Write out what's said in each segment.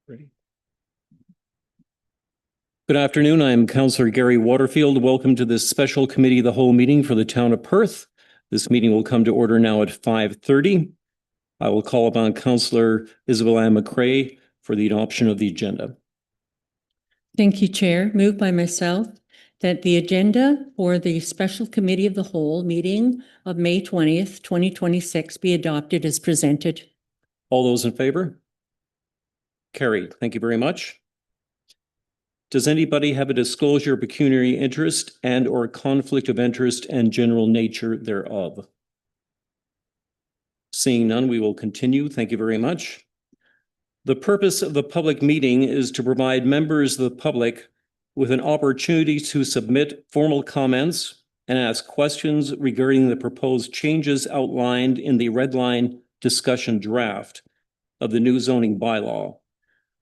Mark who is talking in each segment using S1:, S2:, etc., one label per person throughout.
S1: Ready. Good afternoon. I'm Councillor Gary Waterfield. Welcome to this special committee of the whole meeting for the town of Perth. This meeting will come to order now at 5:30. I will call upon Councillor Isabel Ann McCray for the adoption of the agenda.
S2: Thank you, Chair. Moved by myself that the agenda for the special committee of the whole meeting of May 20th, 2026 be adopted as presented.
S1: All those in favor? Carried. Thank you very much. Does anybody have a disclosure of pecuniary interest and or conflict of interest and general nature thereof? Seeing none, we will continue. Thank you very much. The purpose of the public meeting is to provide members of the public with an opportunity to submit formal comments and ask questions regarding the proposed changes outlined in the red line discussion draft of the new zoning bylaw.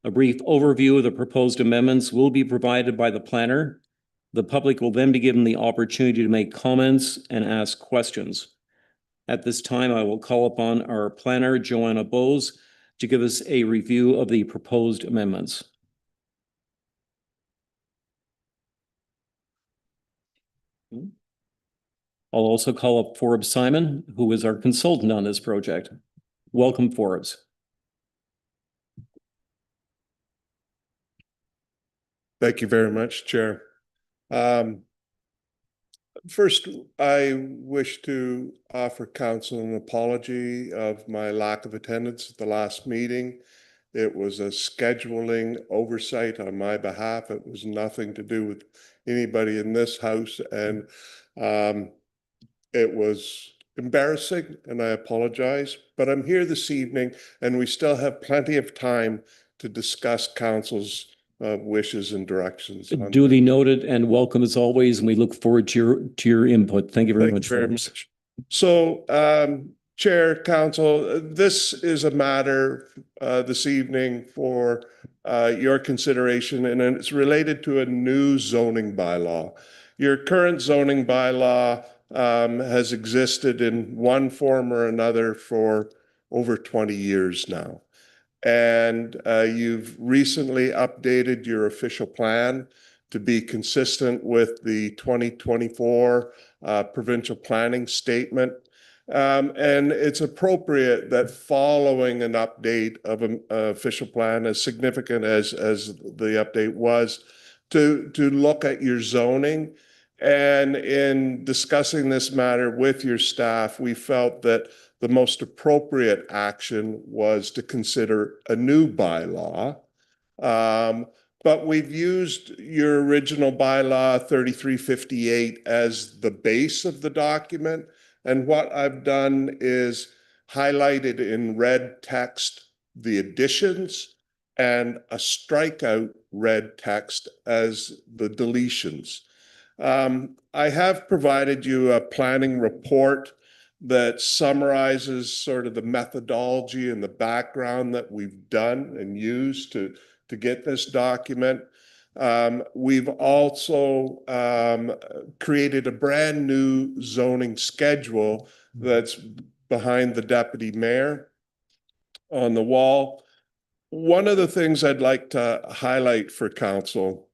S1: A brief overview of the proposed amendments will be provided by the planner. The public will then be given the opportunity to make comments and ask questions. At this time, I will call upon our planner, Joanna Bowes, to give us a review of the proposed amendments. I'll also call up Forbes Simon, who is our consultant on this project. Welcome, Forbes.
S3: Thank you very much, Chair. First, I wish to offer council an apology of my lack of attendance at the last meeting. It was a scheduling oversight on my behalf. It was nothing to do with anybody in this house, and it was embarrassing, and I apologize. But I'm here this evening, and we still have plenty of time to discuss council's wishes and directions.
S1: Duly noted, and welcome as always, and we look forward to your input. Thank you very much.
S3: So, Chair, Council, this is a matter this evening for your consideration, and it's related to a new zoning bylaw. Your current zoning bylaw has existed in one form or another for over 20 years now. And you've recently updated your official plan to be consistent with the 2024 provincial planning statement. And it's appropriate that following an update of an official plan as significant as the update was, to look at your zoning. And in discussing this matter with your staff, we felt that the most appropriate action was to consider a new bylaw. But we've used your original bylaw 3358 as the base of the document. And what I've done is highlighted in red text the additions and a strikeout red text as the deletions. I have provided you a planning report that summarizes sort of the methodology and the background that we've done and used to get this document. We've also created a brand new zoning schedule that's behind the deputy mayor on the wall. One of the things I'd like to highlight for council,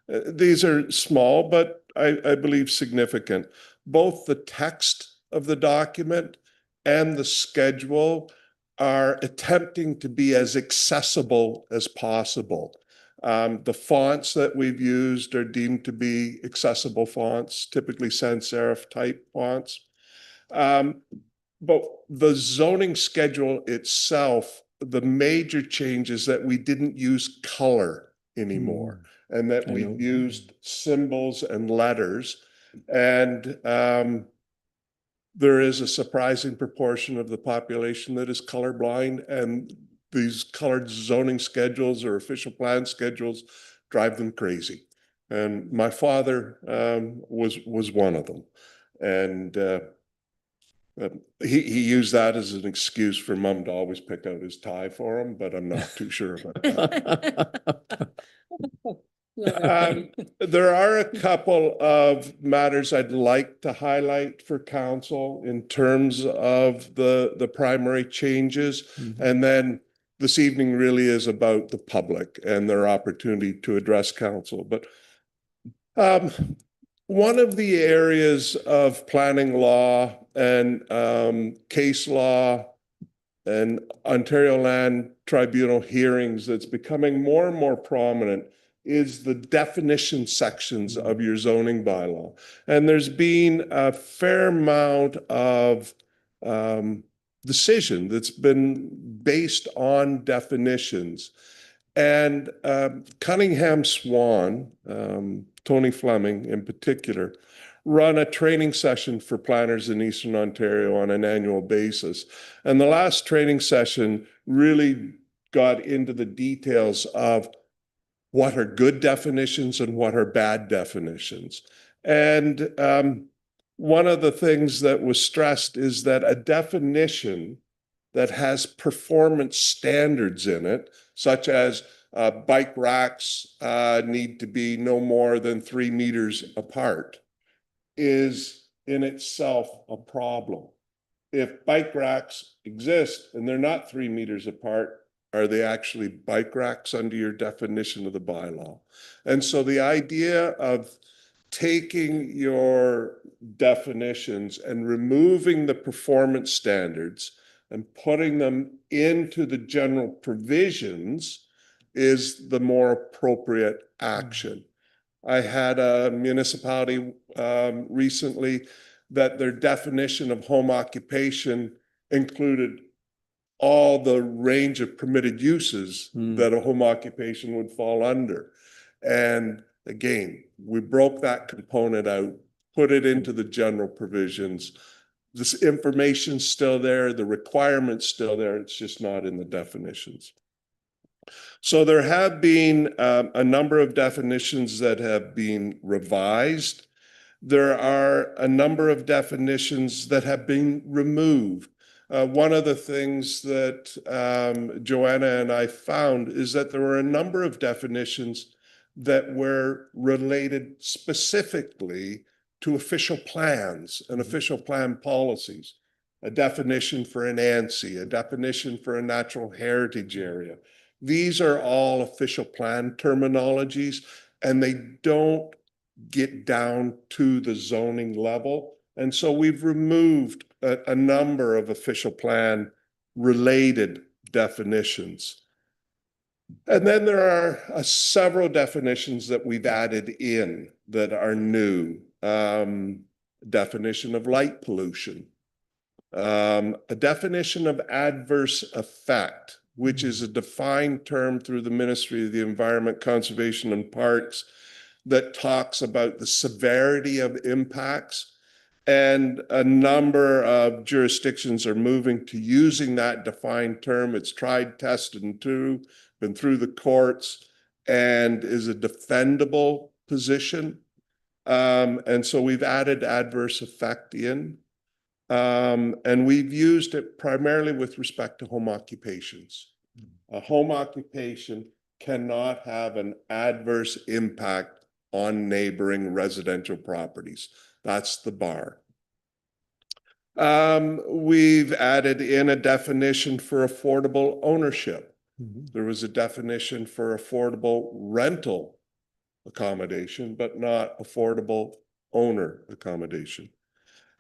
S3: these are small, but I believe significant. Both the text of the document and the schedule are attempting to be as accessible as possible. The fonts that we've used are deemed to be accessible fonts, typically sans serif type fonts. But the zoning schedule itself, the major change is that we didn't use color anymore, and that we've used symbols and letters. And there is a surprising proportion of the population that is colorblind, and these colored zoning schedules or official plan schedules drive them crazy. And my father was one of them. And he used that as an excuse for mom to always pick out his tie for him, but I'm not too sure about that. There are a couple of matters I'd like to highlight for council in terms of the primary changes. And then this evening really is about the public and their opportunity to address council. But one of the areas of planning law and case law and Ontario Land Tribunal hearings that's becoming more and more prominent is the definition sections of your zoning bylaw. And there's been a fair amount of decision that's been based on definitions. And Cunningham Swan, Tony Fleming in particular, run a training session for planners in Eastern Ontario on an annual basis. And the last training session really got into the details of what are good definitions and what are bad definitions. And one of the things that was stressed is that a definition that has performance standards in it, such as bike racks need to be no more than 3 meters apart, is in itself a problem. If bike racks exist and they're not 3 meters apart, are they actually bike racks under your definition of the bylaw? And so the idea of taking your definitions and removing the performance standards and putting them into the general provisions is the more appropriate action. I had a municipality recently that their definition of home occupation included all the range of permitted uses that a home occupation would fall under. And again, we broke that component out, put it into the general provisions. This information's still there, the requirement's still there, it's just not in the definitions. So there have been a number of definitions that have been revised. There are a number of definitions that have been removed. One of the things that Joanna and I found is that there were a number of definitions that were related specifically to official plans and official plan policies. A definition for an ANSI, a definition for a natural heritage area. These are all official plan terminologies, and they don't get down to the zoning level. And so we've removed a number of official plan related definitions. And then there are several definitions that we've added in that are new. Definition of light pollution, a definition of adverse effect, which is a defined term through the Ministry of the Environment, Conservation and Parks that talks about the severity of impacts. And a number of jurisdictions are moving to using that defined term. It's tried, tested, and true, been through the courts, and is a defendable position. And so we've added adverse effect in, and we've used it primarily with respect to home occupations. A home occupation cannot have an adverse impact on neighboring residential properties. That's the bar. We've added in a definition for affordable ownership. There was a definition for affordable rental accommodation, but not affordable owner accommodation.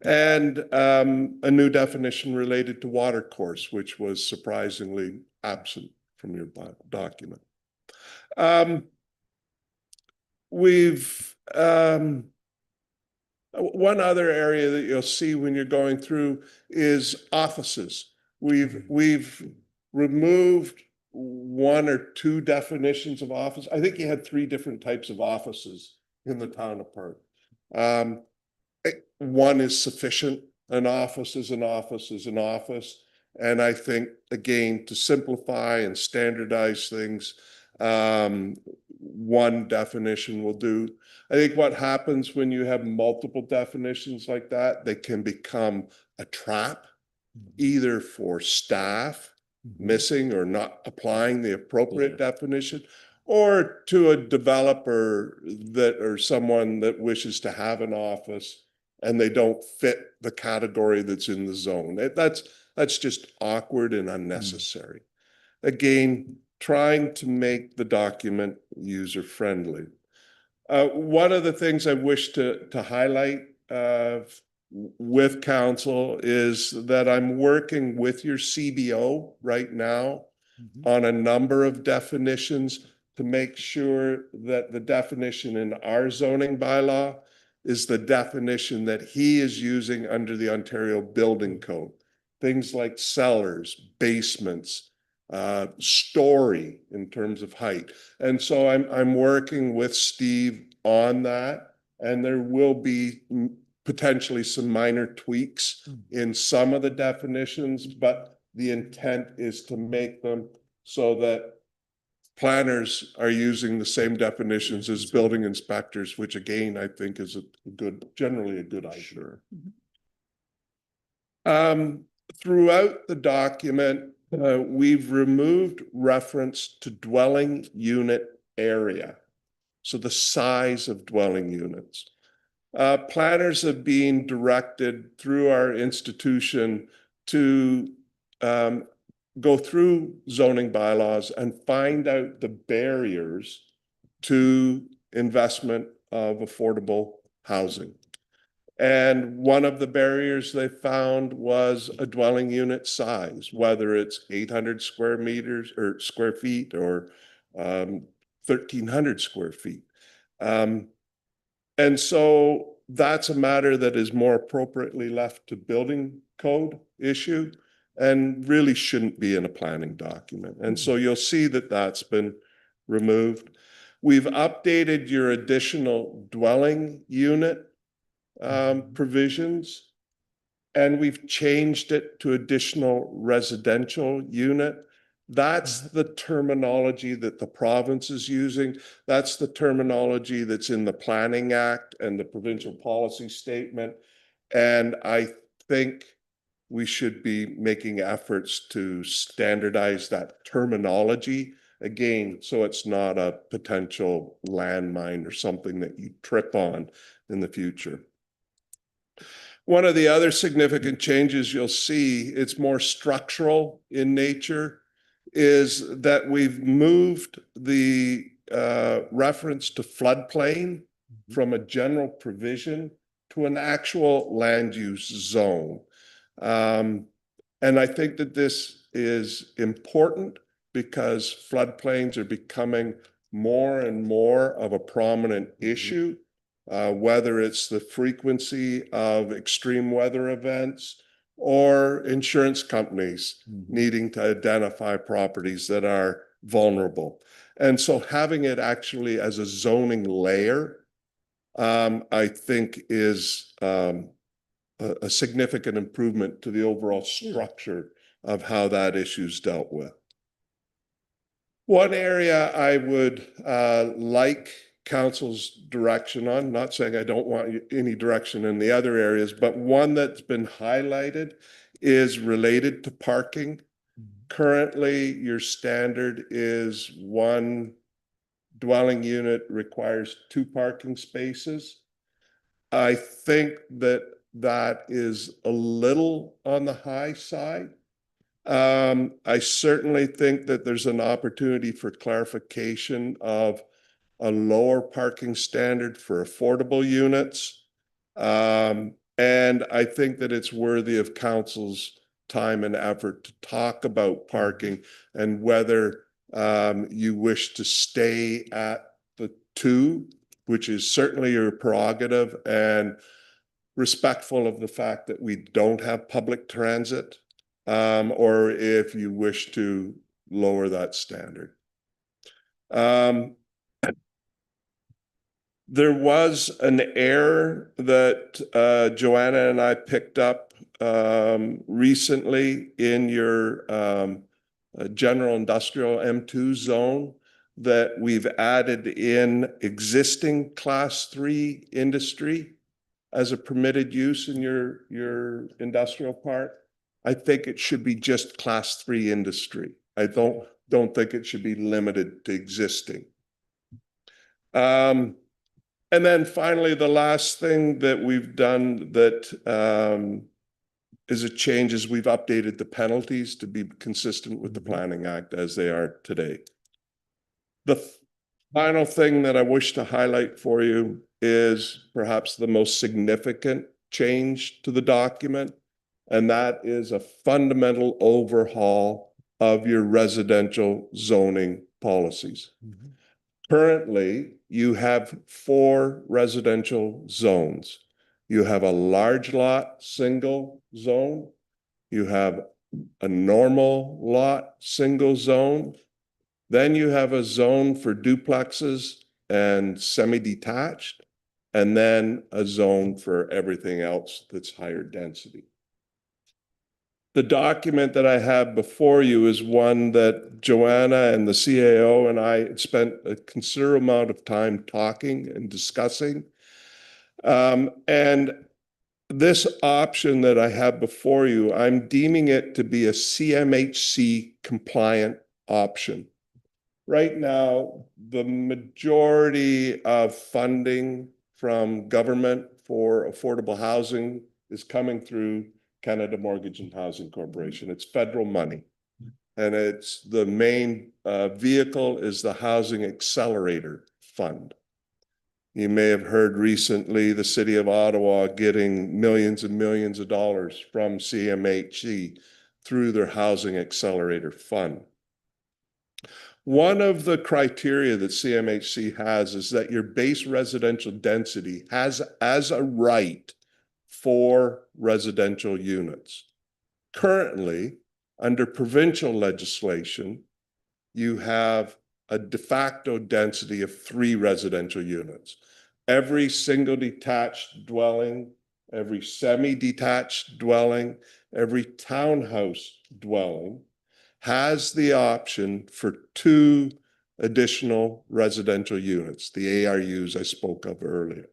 S3: And a new definition related to water course, which was surprisingly absent from your document. One other area that you'll see when you're going through is offices. We've removed 1 or 2 definitions of office. I think you had 3 different types of offices in the town of Perth. One is sufficient. An office is an office is an office. And I think, again, to simplify and standardize things, 1 definition will do. I think what happens when you have multiple definitions like that, they can become a trap, either for staff missing or not applying the appropriate definition, or to a developer that or someone that wishes to have an office and they don't fit the category that's in the zone. That's just awkward and unnecessary. Again, trying to make the document user-friendly. One of the things I wish to highlight with council is that I'm working with your CBO right now on a number of definitions to make sure that the definition in our zoning bylaw is the definition that he is using under the Ontario Building Code. Things like cellars, basements, story in terms of height. And so I'm working with Steve on that, and there will be potentially some minor tweaks in some of the definitions, but the intent is to make them so that planners are using the same definitions as building inspectors, which again, I think is generally a good idea. Throughout the document, we've removed reference to dwelling unit area. So the size of dwelling units. Planners have been directed through our institution to go through zoning bylaws and find out the barriers to investment of affordable housing. And one of the barriers they found was a dwelling unit size, whether it's 800 square meters or square feet or 1,300 square feet. And so that's a matter that is more appropriately left to building code issue and really shouldn't be in a planning document. And so you'll see that that's been removed. We've updated your additional dwelling unit provisions, and we've changed it to additional residential unit. That's the terminology that the province is using. That's the terminology that's in the Planning Act and the provincial policy statement. And I think we should be making efforts to standardize that terminology again, so it's not a potential landmine or something that you trip on in the future. One of the other significant changes you'll see, it's more structural in nature, is that we've moved the reference to floodplain from a general provision to an actual land use zone. And I think that this is important because floodplains are becoming more and more of a prominent issue, whether it's the frequency of extreme weather events or insurance companies needing to identify properties that are vulnerable. And so having it actually as a zoning layer, I think is a significant improvement to the overall structure of how that issue is dealt with. One area I would like council's direction on, not saying I don't want any direction in the other areas, but one that's been highlighted is related to parking. Currently, your standard is one dwelling unit requires 2 parking spaces. I think that that is a little on the high side. I certainly think that there's an opportunity for clarification of a lower parking standard for affordable units. And I think that it's worthy of council's time and effort to talk about parking and whether you wish to stay at the 2, which is certainly your prerogative and respectful of the fact that we don't have public transit, or if you wish to lower that standard. There was an error that Joanna and I picked up recently in your general industrial M2 zone, that we've added in existing class 3 industry as a permitted use in your industrial park. I think it should be just class 3 industry. I don't think it should be limited to existing. And then finally, the last thing that we've done that is it changes, we've updated the penalties to be consistent with the Planning Act as they are today. The final thing that I wish to highlight for you is perhaps the most significant change to the document, and that is a fundamental overhaul of your residential zoning policies. Currently, you have 4 residential zones. You have a large lot, single zone. You have a normal lot, single zone. Then you have a zone for duplexes and semi-detached, and then a zone for everything else that's higher density. The document that I have before you is one that Joanna and the CAO and I spent a considerable amount of time talking and discussing. And this option that I have before you, I'm deeming it to be a CMHC compliant option. Right now, the majority of funding from government for affordable housing is coming through Canada Mortgage and Housing Corporation. It's federal money. And it's the main vehicle is the Housing Accelerator Fund. You may have heard recently the city of Ottawa getting millions and millions of dollars from CMHC through their Housing Accelerator Fund. One of the criteria that CMHC has is that your base residential density has as a right 4 residential units. Currently, under provincial legislation, you have a de facto density of 3 residential units. Every single detached dwelling, every semi-detached dwelling, every townhouse dwelling has the option for 2 additional residential units, the ARUs I spoke of earlier.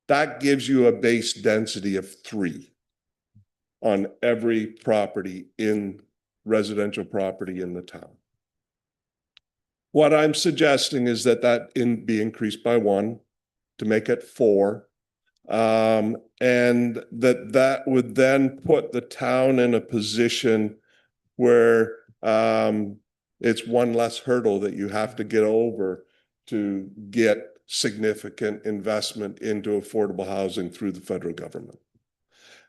S3: That gives you a base density of 3 on every property in residential property in the town. What I'm suggesting is that be increased by 1 to make it 4. And that would then put the town in a position where it's 1 less hurdle that you have to get over to get significant investment into affordable housing through the federal government.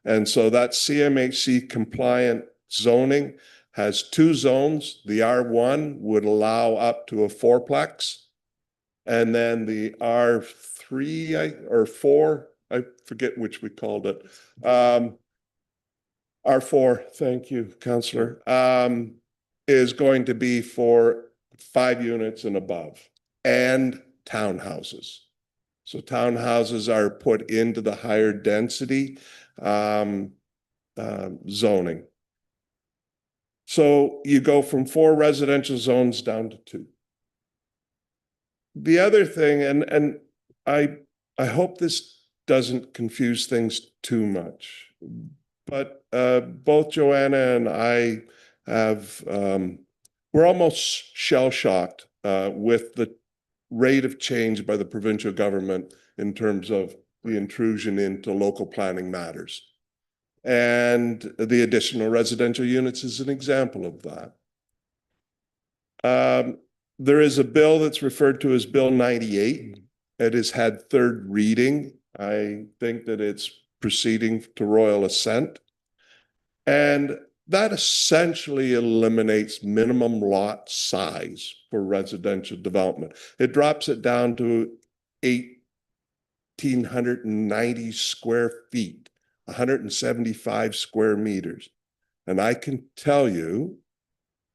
S3: And so that CMHC compliant zoning has 2 zones. The R1 would allow up to a 4-plex. And then the R3 or 4, I forget which we called it. R4, thank you, Councillor, is going to be for 5 units and above, and townhouses. So townhouses are put into the higher density zoning. So you go from 4 residential zones down to 2. The other thing, and I hope this doesn't confuse things too much, but both Joanna and I have, we're almost shell-shocked with the rate of change by the provincial government in terms of the intrusion into local planning matters. And the additional residential units is an example of that. There is a bill that's referred to as Bill 98. It has had 3rd reading. I think that it's proceeding to royal assent. And that essentially eliminates minimum lot size for residential development. It drops it down to 1,890 square feet, 175 square meters. And I can tell you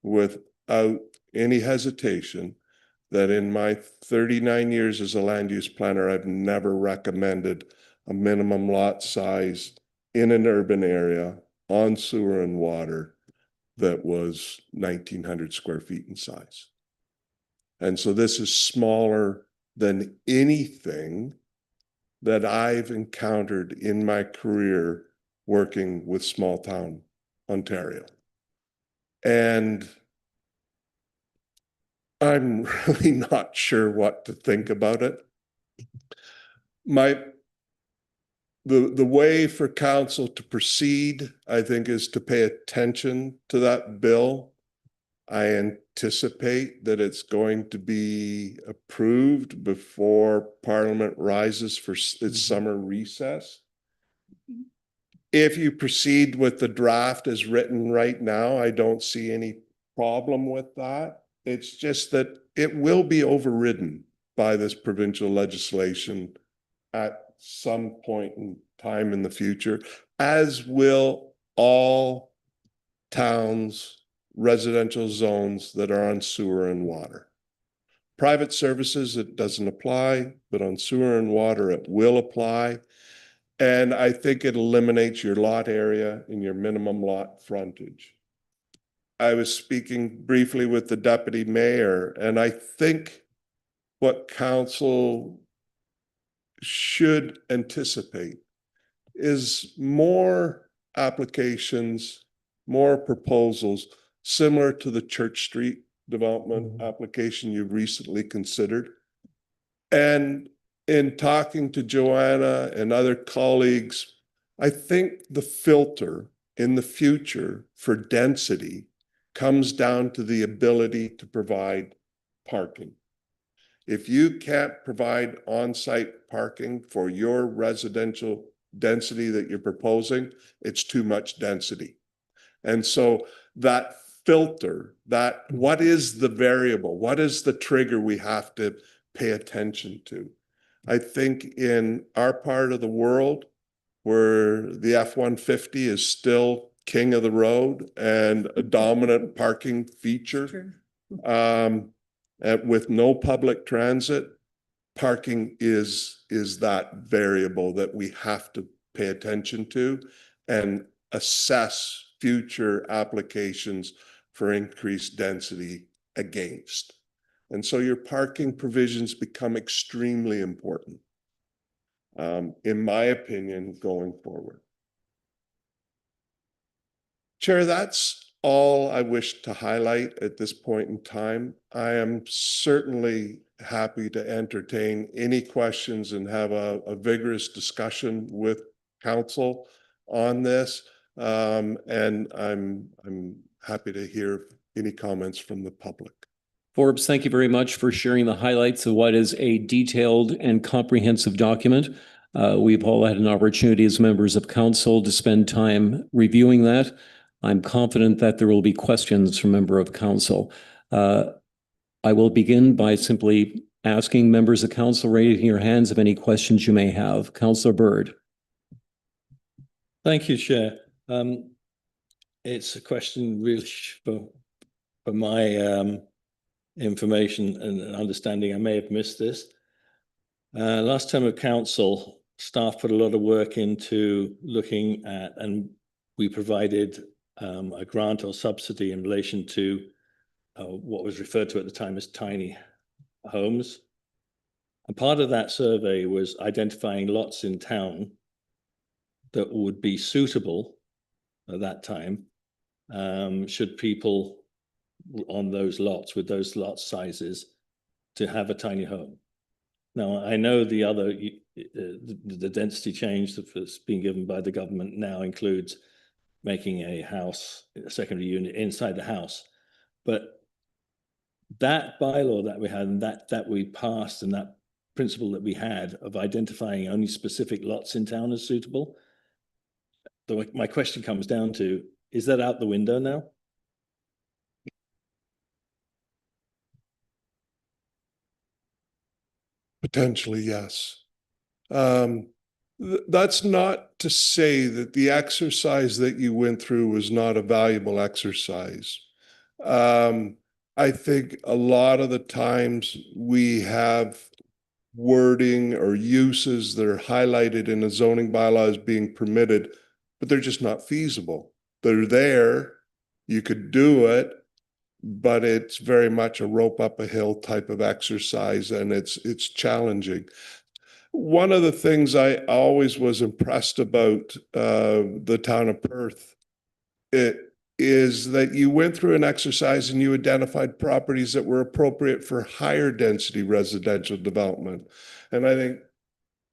S3: without any hesitation that in my 39 years as a land use planner, I've never recommended a minimum lot size in an urban area on sewer and water that was 1,900 square feet in size. And so this is smaller than anything that I've encountered in my career working with small town Ontario. And I'm really not sure what to think about it. My the way for council to proceed, I think, is to pay attention to that bill. I anticipate that it's going to be approved before Parliament rises for its summer recess. If you proceed with the draft as written right now, I don't see any problem with that. It's just that it will be overridden by this provincial legislation at some point in time in the future, as will all towns, residential zones that are on sewer and water. Private services, it doesn't apply, but on sewer and water, it will apply. And I think it eliminates your lot area and your minimum lot frontage. I was speaking briefly with the deputy mayor, and I think what council should anticipate is more applications, more proposals similar to the Church Street development application you recently considered. And in talking to Joanna and other colleagues, I think the filter in the future for density comes down to the ability to provide parking. If you can't provide on-site parking for your residential density that you're proposing, it's too much density. And so that filter, that what is the variable? What is the trigger we have to pay attention to? I think in our part of the world where the F-150 is still king of the road and a dominant parking feature, with no public transit, parking is that variable that we have to pay attention to and assess future applications for increased density against. And so your parking provisions become extremely important, in my opinion, going forward. Chair, that's all I wish to highlight at this point in time. I am certainly happy to entertain any questions and have a vigorous discussion with council on this. And I'm happy to hear any comments from the public.
S1: Forbes, thank you very much for sharing the highlights of what is a detailed and comprehensive document. We've all had an opportunity as members of council to spend time reviewing that. I'm confident that there will be questions from member of council. I will begin by simply asking members of council, raising your hands of any questions you may have. Councillor Bird.
S4: Thank you, Chair. It's a question really for my information and understanding. I may have missed this. Last time of council, staff put a lot of work into looking at, and we provided a grant or subsidy in relation to what was referred to at the time as tiny homes. And part of that survey was identifying lots in town that would be suitable at that time, should people on those lots with those lot sizes to have a tiny home. Now, I know the other, the density change that's being given by the government now includes making a house, a secondary unit inside the house. But that bylaw that we had and that we passed, and that principle that we had of identifying only specific lots in town as suitable, my question comes down to, is that out the window now?
S3: Potentially, yes. That's not to say that the exercise that you went through was not a valuable exercise. I think a lot of the times we have wording or uses that are highlighted in a zoning bylaw as being permitted, but they're just not feasible. They're there, you could do it, but it's very much a rope up a hill type of exercise, and it's challenging. One of the things I always was impressed about the town of Perth, it is that you went through an exercise and you identified properties that were appropriate for higher density residential development. And I think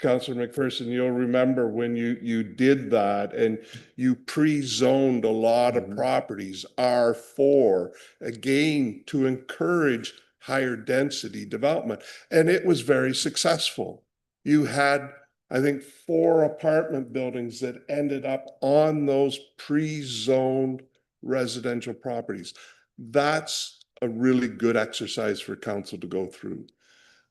S3: Councillor McPherson, you'll remember when you did that and you pre-zoned a lot of
S4: Mhm.
S3: properties, R4, again, to encourage higher density development. And it was very successful. You had, I think, 4 apartment buildings that ended up on those pre-zoned residential properties. That's a really good exercise for council to go through.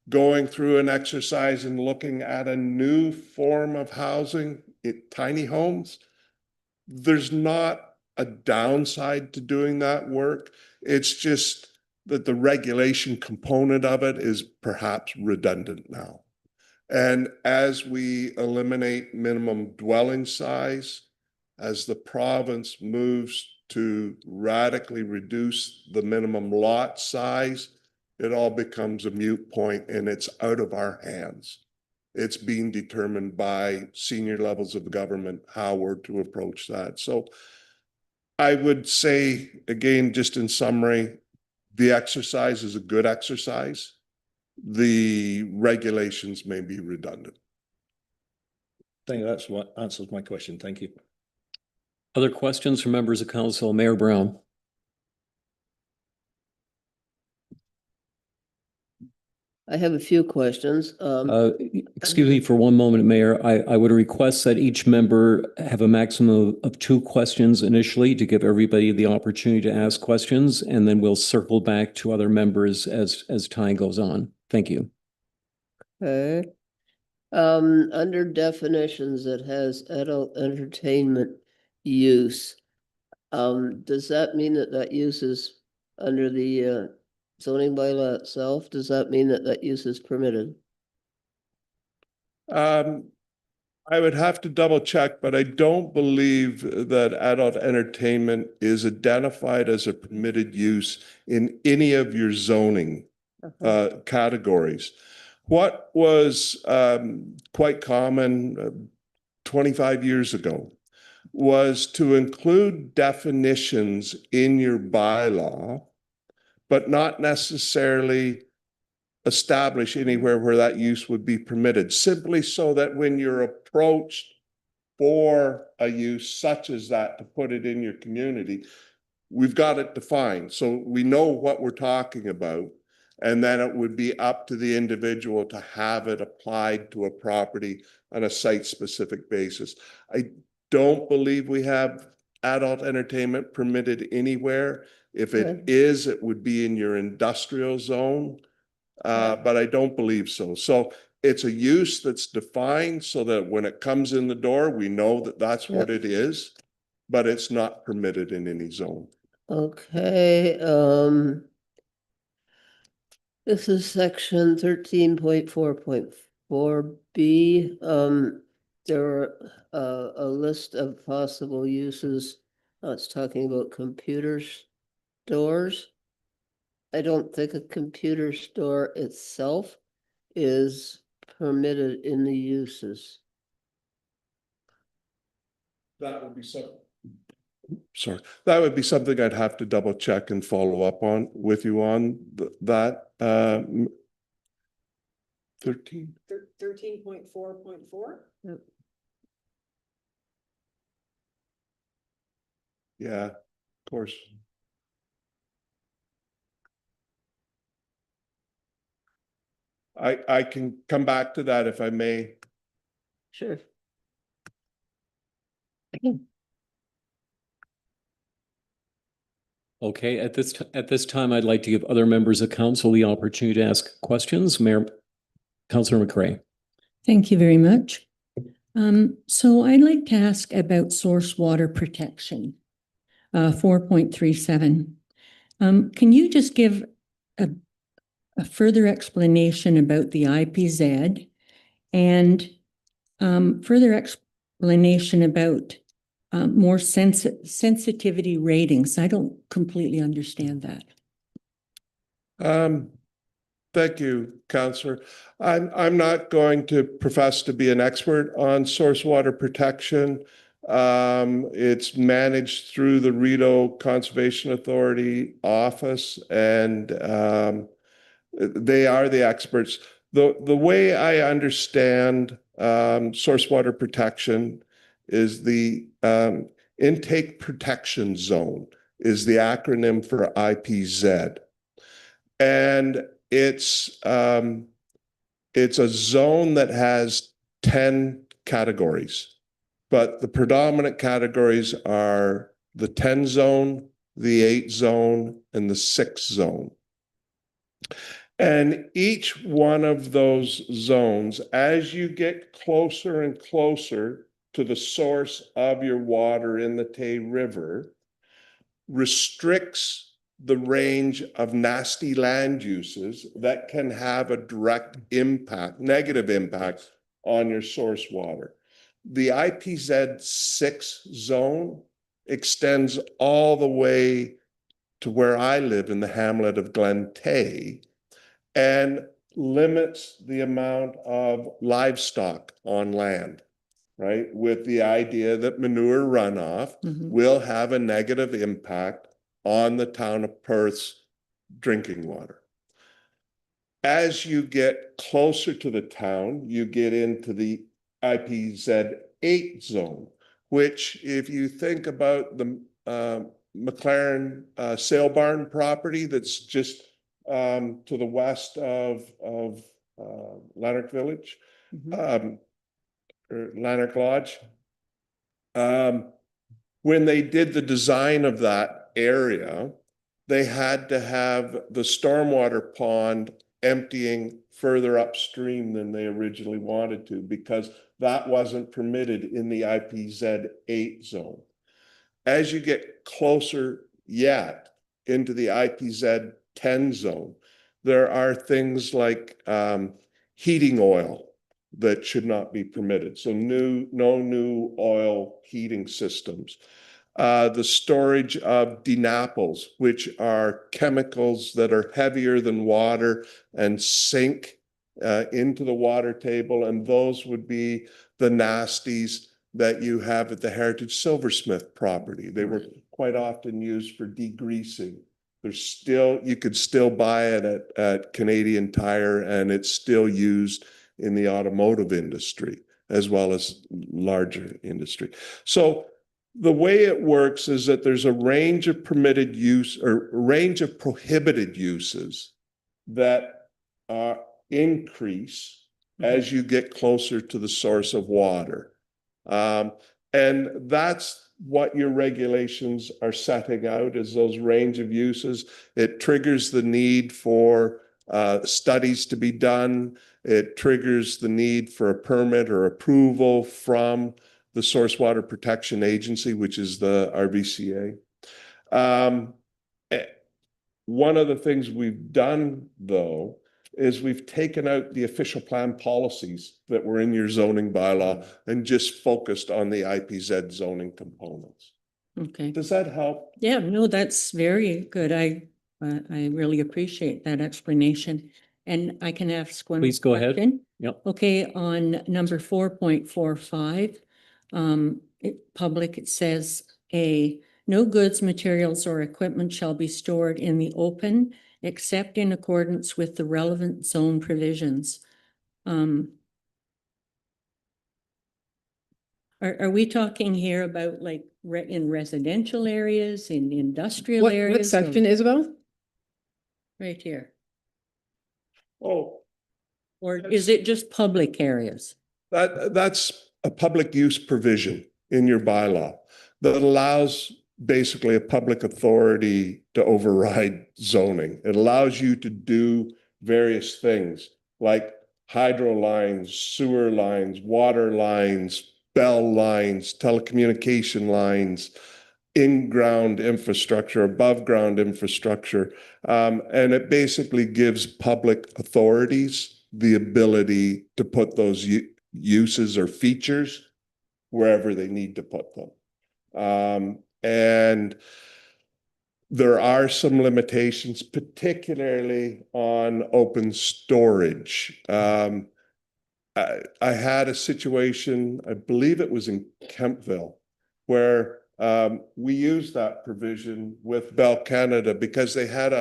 S3: Going through an exercise and looking at a new form of housing, tiny homes, there's not a downside to doing that work. It's just that the regulation component of it is perhaps redundant now. And as we eliminate minimum dwelling size, as the province moves to radically reduce the minimum lot size, it all becomes a moot point and it's out of our hands. It's being determined by senior levels of government how we're to approach that. So I would say, again, just in summary, the exercise is a good exercise. The regulations may be redundant.
S4: I think that's what answers my question. Thank you.
S1: Other questions from members of council? Mayor Brown.
S5: I have a few questions.
S1: Excuse me for one moment, Mayor. I would request that each member have a maximum of 2 questions initially to give everybody the opportunity to ask questions, and then we'll circle back to other members as time goes on. Thank you.
S5: Okay. Under definitions, it has adult entertainment use. Does that mean that use is under the zoning bylaw itself? Does that mean that use is permitted?
S3: I would have to double check, but I don't believe that adult entertainment is identified as a permitted use in any of your zoning categories. What was quite common 25 years ago was to include definitions in your bylaw, but not necessarily establish anywhere where that use would be permitted, simply so that when you're approached for a use such as that to put it in your community, we've got it defined. So we know what we're talking about. And then it would be up to the individual to have it applied to a property on a site-specific basis. I don't believe we have adult entertainment permitted anywhere. If it
S5: Okay.
S3: is, it would be in your industrial zone, but I don't believe so. So it's a use that's defined so that when it comes in the door, we know that that's what it is, but it's not permitted in any zone.
S5: Okay, this is section 13.4.4B. There are a list of possible uses. It's talking about computer stores. I don't think a computer store itself is permitted in the uses.
S3: That would be that would be something I'd have to double check and follow up on with you on that. 13.
S6: 13.4.4?
S3: Yeah, of course. I can come back to that if I may.
S5: Sure.
S1: Okay, at this time, I'd like to give other members of council the opportunity to ask questions. Mayor, Councillor McCray.
S2: Thank you very much. So I'd like to ask about source water protection, 4.37. Can you just give a further explanation about the IPZ and further explanation about more sensitivity ratings? I don't completely understand that.
S3: Thank you, Councillor. I'm not going to profess to be an expert on source water protection. It's managed through the Rideau Conservation Authority office, and they are the experts. The way I understand source water protection is the intake protection zone is the acronym for IPZ. And it's a zone that has 10 categories, but the predominant categories are the 10 zone, the 8 zone, and the 6 zone. And each one of those zones, as you get closer and closer to the source of your water in the Tay River, restricts the range of nasty land uses that can have a direct impact, negative impact on your source water. The IPZ 6 zone extends all the way to where I live in the hamlet of Glen Tay and limits the amount of livestock on land, right? With the idea that manure runoff will have a negative impact on the town of Perth's drinking water. As you get closer to the town, you get into the IPZ 8 zone, which if you think about the McLaren sale barn property that's just to the west of Lanark Village, or Lanark Lodge. When they did the design of that area, they had to have the stormwater pond emptying further upstream than they originally wanted to, because that wasn't permitted in the IPZ 8 zone. As you get closer yet into the IPZ 10 zone, there are things like heating oil that should not be permitted. So no new oil heating systems. The storage of DNAPLs, which are chemicals that are heavier than water and sink into the water table. And those would be the nasties that you have at the Heritage Silversmith property. They were quite often used for degreasing. There's still, you could still buy it at Canadian Tire, and it's still used in the automotive industry as well as larger industry. So the way it works is that there's a range of permitted use or range of prohibited uses that increase as you get closer to the source of water. And that's what your regulations are setting out, is those range of uses. It triggers the need for studies to be done. It triggers the need for a permit or approval from the Source Water Protection Agency, which is the RVCA. One of the things we've done, though, is we've taken out the official plan policies that were in your zoning bylaw and just focused on the IPZ zoning components.
S2: Okay.
S3: Does that help?
S2: Yeah, no, that's very good. I really appreciate that explanation. And I can ask one.
S1: Please go ahead.
S2: question?
S1: Yep.
S2: Okay, on number 4.45, public, it says no goods, materials, or equipment shall be stored in the open except in accordance with the relevant zone provisions. Are we talking here about like in residential areas, in industrial
S6: What
S2: areas?
S6: section, Isabel?
S2: Right here.
S3: Oh,
S2: Or is it just public areas?
S3: that's a public use provision in your bylaw that allows basically a public authority to override zoning. It allows you to do various things like hydro lines, sewer lines, water lines, bell lines, telecommunication lines, in-ground infrastructure, above-ground infrastructure. And it basically gives public authorities the ability to put those uses or features wherever they need to put them. And there are some limitations, particularly on open storage. I had a situation, I believe it was in Kemptville, where we used that provision with Bell Canada because they had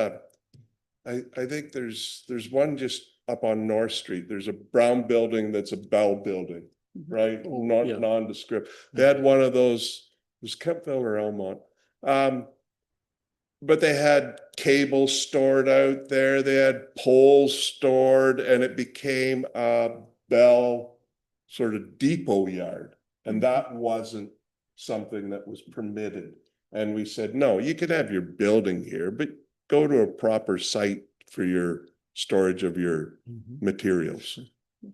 S3: I think there's one just up on North Street. There's a brown building that's a Bell building, right?
S1: Oh,
S3: Not
S1: yeah.
S3: nondescript. They had one of those, it was Kempville or Elmont. But they had cables stored out there. They had poles stored, and it became a Bell sort of depot yard. And that wasn't something that was permitted. And we said, no, you could have your building here, but go to a proper site for your storage of your materials.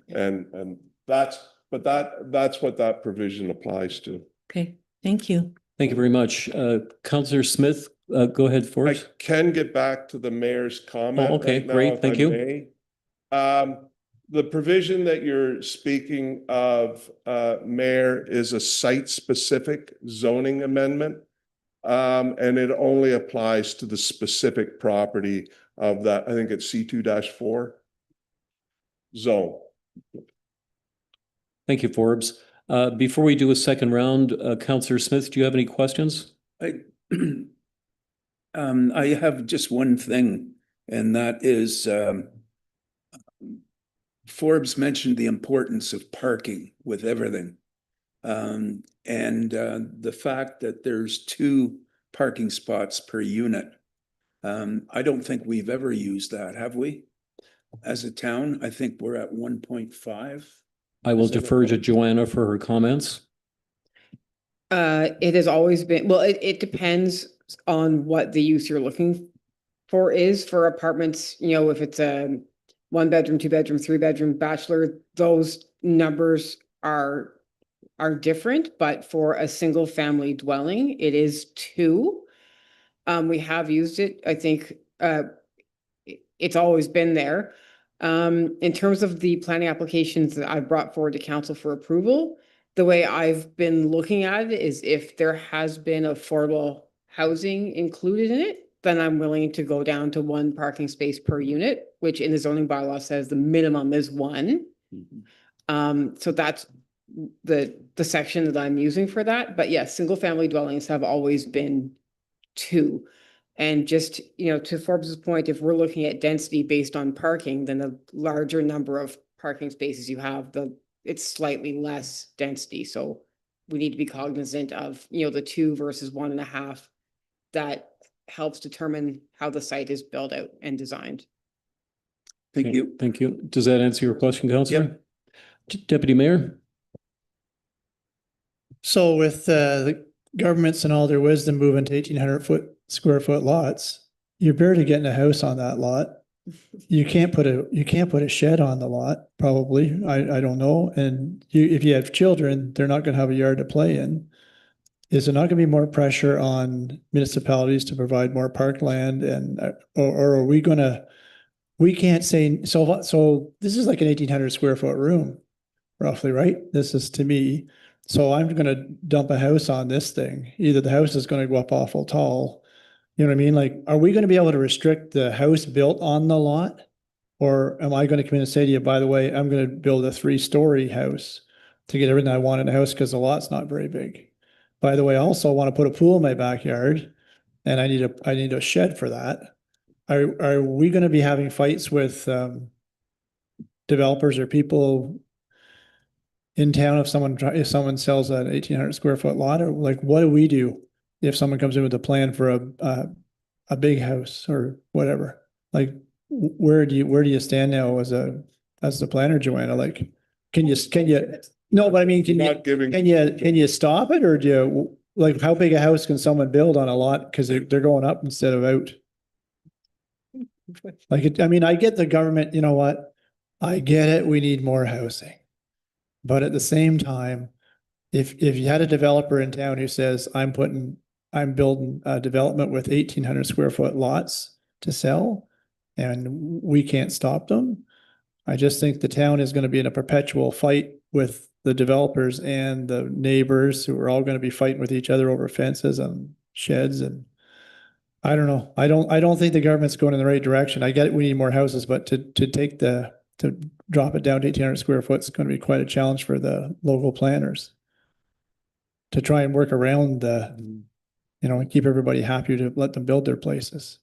S3: And that's what that provision applies to.
S2: Okay, thank you.
S1: Thank you very much. Counselor Smith, go ahead,
S3: I
S1: Forbes.
S3: can get back to the mayor's comment.
S1: Oh, okay,
S3: right now,
S1: great,
S3: if
S1: thank
S3: I
S1: you.
S3: may. The provision that you're speaking of, Mayor, is a site-specific zoning amendment. And it only applies to the specific property of that, I think it's C2-4 zone.
S1: Thank you, Forbes. Before we do a second round, Counselor Smith, do you have any questions?
S6: I have just one thing, and that is, Forbes mentioned the importance of parking with everything. And the fact that there's 2 parking spots per unit. I don't think we've ever used that, have we? As a town, I think we're at 1.5.
S1: I will
S6: Is that
S1: defer to
S6: okay?
S1: Joanna for her comments.
S7: It has always been, well, it depends on what the use you're looking for is for apartments, you know, if it's a 1 bedroom, 2 bedroom, 3 bedroom bachelor, those numbers are different, but for a single family dwelling, it is 2. We have used it, I think, it's always been there. In terms of the planning applications that I brought forward to council for approval, the way I've been looking at it is if there has been affordable housing included in it, then I'm willing to go down to 1 parking space per unit, which in the zoning bylaw says the minimum is 1. So that's the section that I'm using for that. But yes, single family dwellings have always been 2. And just, you know, to Forbes's point, if we're looking at density based on parking, then the larger number of parking spaces you have, it's slightly less density. So we need to be cognizant of, you know, the 2 versus 1.5. That helps determine how the site is built out and designed.
S6: Thank
S1: Okay,
S6: you.
S1: Thank you. Does that answer your question, Counselor? Deputy Mayor?
S8: So with the governments and all their wisdom moving to 1,800 square foot lots, you're barely getting a house on that lot. You can't put a shed on the lot, probably. I don't know. And if you have children, they're not going to have a yard to play in. Is there not going to be more pressure on municipalities to provide more parkland, and or are we going to? We can't say so. So this is like an 1,800 square foot room, roughly, right? This is to me. So I'm going to dump a house on this thing. Either the house is going to go up awful tall. You know what I mean? Like, are we going to be able to restrict the house built on the lot? Or am I going to come in and say to you, by the way, I'm going to build a 3-story house to get everything I want in the house because the lot's not very big. By the way, I also want to put a pool in my backyard and I need a shed for that. Are we going to be having fights with developers or people in town if someone sells an 1,800 square foot lot? Or like, what do we do if someone comes in with a plan for a big house or whatever? Like, where do you stand now as the planner, Joanna? Like, can you no, but I mean, can you stop it, or do you, like, how big a house can someone build on a lot because they're going up instead of out? Like, I mean, I get the government, you know what? I get it. We need more housing. But at the same time, if you had a developer in town who says, I'm building a development with 1,800 square foot lots to sell, and we can't stop them, I just think the town is going to be in a perpetual fight with the developers and the neighbors, who are all going to be fighting with each other over fences and sheds. And I don't know. I don't think the government's going in the right direction. I get it, we need more houses, but to drop it down to 1,800 square foot is going to be quite a challenge for the local planners to try and work around and keep everybody happy, to let them build their places.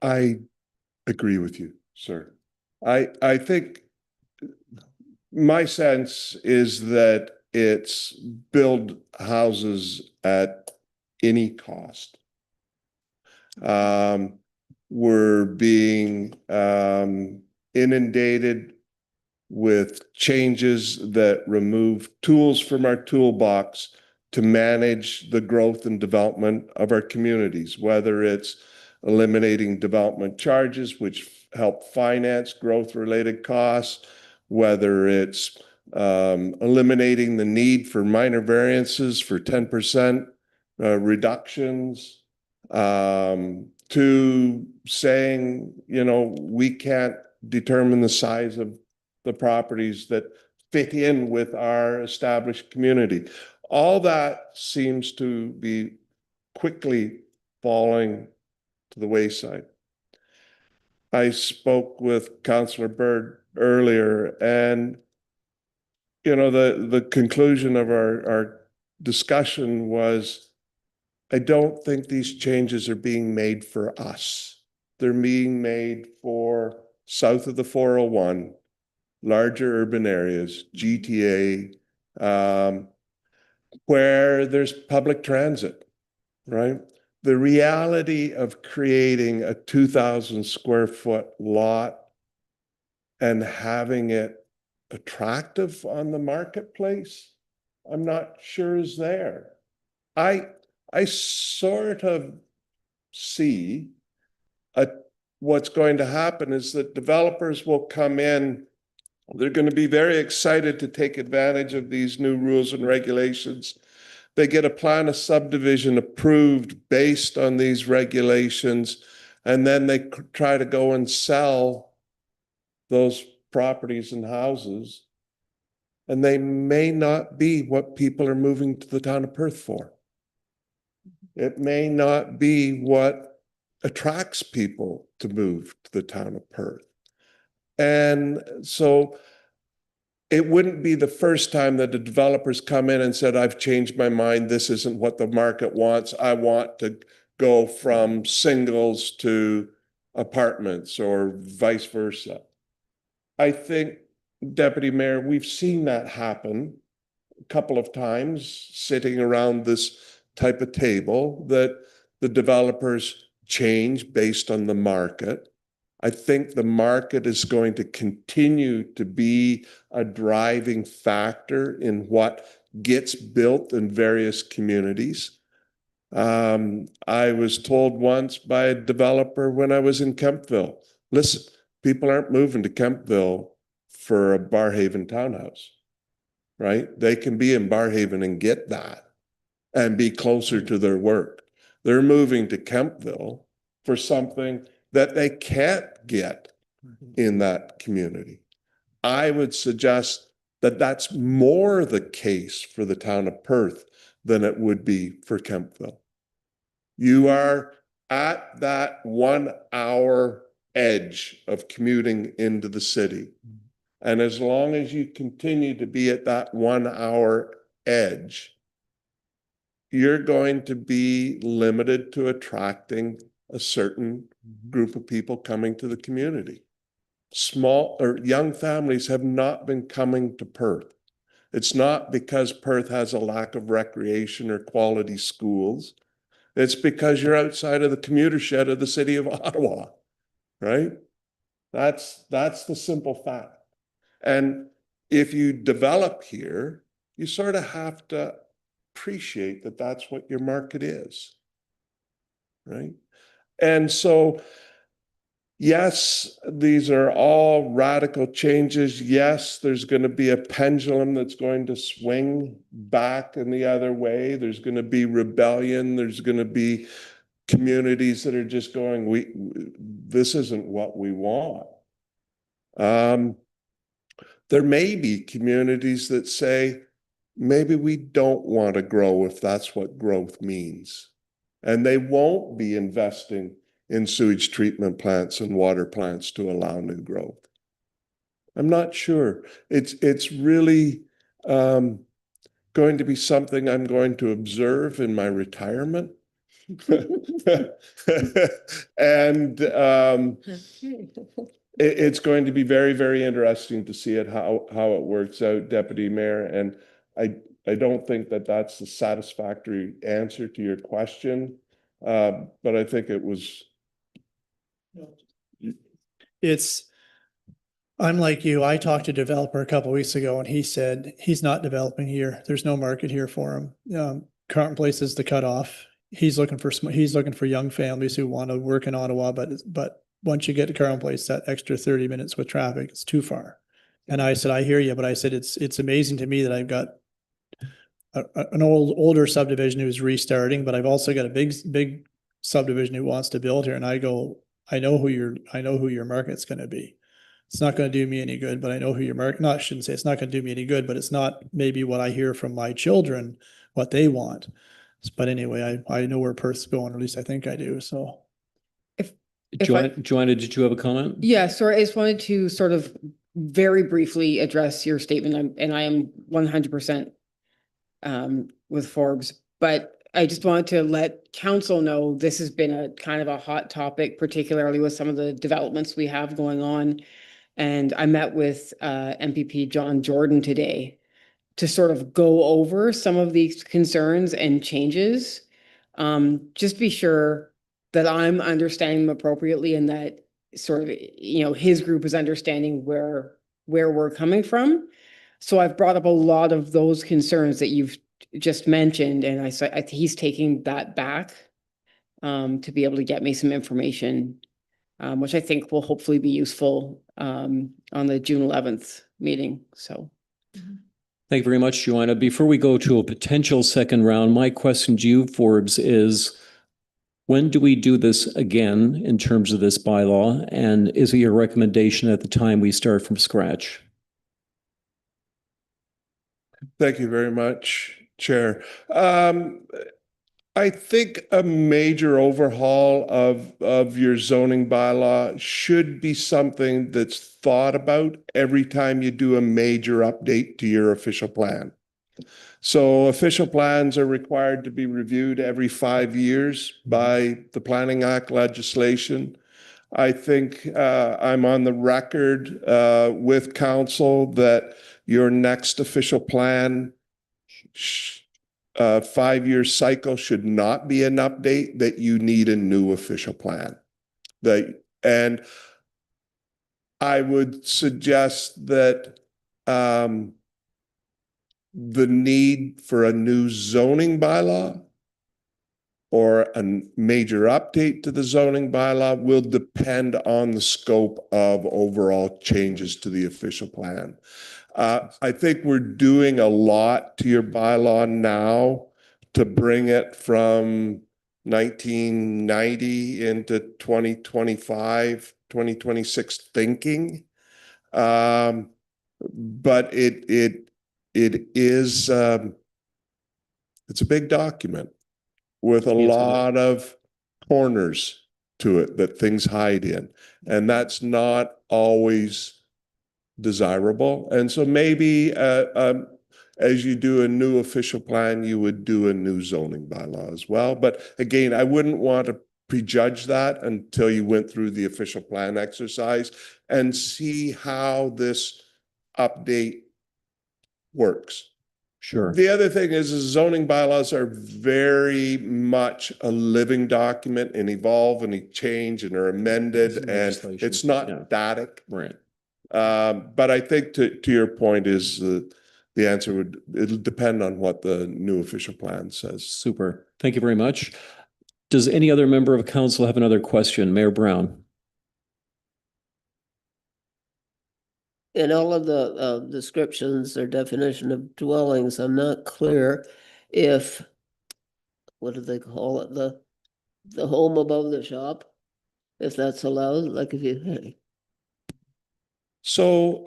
S3: I agree with you. sir. I think my sense is that it's build houses at any cost. We're being inundated with changes that remove tools from our toolbox to manage the growth and development of our communities, whether it's eliminating development charges, which help finance growth-related costs, whether it's eliminating the need for minor variances for 10% reductions, to saying, you know, we can't determine the size of the properties that fit in with our established community. All that seems to be quickly falling to the wayside. I spoke with Councillor Bird earlier, and you know, the conclusion of our discussion was, I don't think these changes are being made for us. They're being made for south of the 401, larger urban areas, GTA, where there's public transit, right? The reality of creating a 2,000 square foot lot and having it attractive on the marketplace, I'm not sure is there. I sort of see what's going to happen is that developers will come in. They're going to be very excited to take advantage of these new rules and regulations. They get a plan of subdivision approved based on these regulations, and then they try to go and sell those properties and houses, and they may not be what people are moving to the town of Perth for. It may not be what attracts people to move to the town of Perth. And so it wouldn't be the first time that the developers come in and said, I've changed my mind. This isn't what the market wants. I want to go from singles to apartments or vice versa. I think, Deputy Mayor, we've seen that happen a couple of times sitting around this type of table, that the developers change based on the market. I think the market is going to continue to be a driving factor in what gets built in various communities. I was told once by a developer when I was in Kemptville, listen, people aren't moving to Kemptville for a Barrhaven townhouse, right? They can be in Barrhaven and get that and be closer to their work. They're moving to Kemptville for something that they can't get in that community. I would suggest that that's more the case for the town of Perth than it would be for Kemptville. You are at that 1 hour edge of commuting into the city. And as long as you continue to be at that 1 hour edge, you're going to be limited to attracting a certain group of people coming to the community. Small or young families have not been coming to Perth. It's not because Perth has a lack of recreation or quality schools. It's because you're outside of the commuter shed of the city of Ottawa, right? That's the simple fact. And if you develop here, you sort of have to appreciate that that's what your market is, right? And so, yes, these are all radical changes. Yes, there's going to be a pendulum that's going to swing back in the other way. There's going to be rebellion. There's going to be communities that are just going, this isn't what we want. There may be communities that say, maybe we don't want to grow if that's what growth means. And they won't be investing in sewage treatment plants and water plants to allow new growth. I'm not sure. It's really going to be something I'm going to observe in my retirement. And
S2: Okay.
S3: it's going to be very, very interesting to see how it works out, Deputy Mayor. And I don't think that that's the satisfactory answer to your question. But I think it was.
S8: I'm like you, I talked to a developer a couple of weeks ago and he said he's not developing here. There's no market here for him. Carleton Place is the cutoff. He's looking for young families who want to work in Ottawa, but once you get to Carleton Place, that extra 30 minutes with traffic, it's too far. And I said, I hear you, but I said, it's amazing to me that I've got an older subdivision who's restarting, but I've also got a big subdivision who wants to build here. And I go, I know who your market's going to be. It's not going to do me any good, but I know who your market, I shouldn't say it's not going to do me any good, but it's not maybe what I hear from my children, what they want. But anyway, I know where Perth's going, or at least I think I do. So.
S7: If I-
S1: Joanna, did you have a comment?
S7: Yeah, sorry, I just wanted to sort of very briefly address your statement, and I am 100% with Forbes, but I just wanted to let council know this has been a kind of a hot topic, particularly with some of the developments we have going on. And I met with MPP John Jordan today to sort of go over some of these concerns and changes. Just be sure that I'm understanding them appropriately and that sort of, his group is understanding where we're coming from. So I've brought up a lot of those concerns that you've just mentioned, and he's taking that back to be able to get me some information, which I think will hopefully be useful on the June 11th meeting. So.
S1: Thank you very much, Joanna. Before we go to a potential second round, my question to you, Forbes, is when do we do this again in terms of this bylaw? And is it your recommendation at the time we start from scratch?
S3: Thank you very much, Chair. I think a major overhaul of your zoning bylaw should be something that's thought about every time you do a major update to your official plan. So official plans are required to be reviewed every 5 years by the Planning Act legislation. I think I'm on the record with council that your next official plan 5-year cycle should not be an update, that you need a new official plan. And I would suggest that the need for a new zoning bylaw or a major update to the zoning bylaw will depend on the scope of overall changes to the official plan. I think we're doing a lot to your bylaw now to bring it from 1990 into 2025, 2026 thinking. But it is, it's a big document with a lot of corners to it that things hide in. And that's not always desirable. And so maybe as you do a new official plan, you would do a new zoning bylaw as well. But again, I wouldn't want to prejudge that until you went through the official plan exercise and see how this update works.
S1: Sure.
S3: The other thing is zoning bylaws are very much a living document and evolve and change and are amended, and it's not static.
S1: Right.
S3: But I think to your point is the answer it'll depend on what the new official plan says.
S1: Super. Thank you very much. Does any other member of council have another question? Mayor Brown.
S5: In all of the descriptions or definition of dwellings, I'm not clear if, what do they call it? The home above the shop, if that's allowed, like if you.
S3: So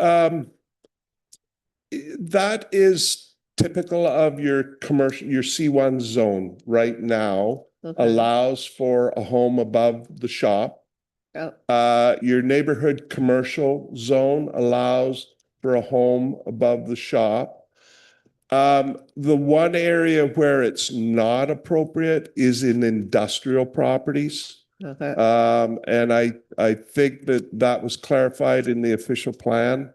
S3: that is typical of your commercial, your C1 zone right now.
S5: Okay.
S3: Allows for a home above the shop.
S5: Oh.
S3: Your neighborhood commercial zone allows for a home above the shop. The one area where it's not appropriate is in industrial properties.
S5: Okay.
S3: And I think that was clarified in the official plan.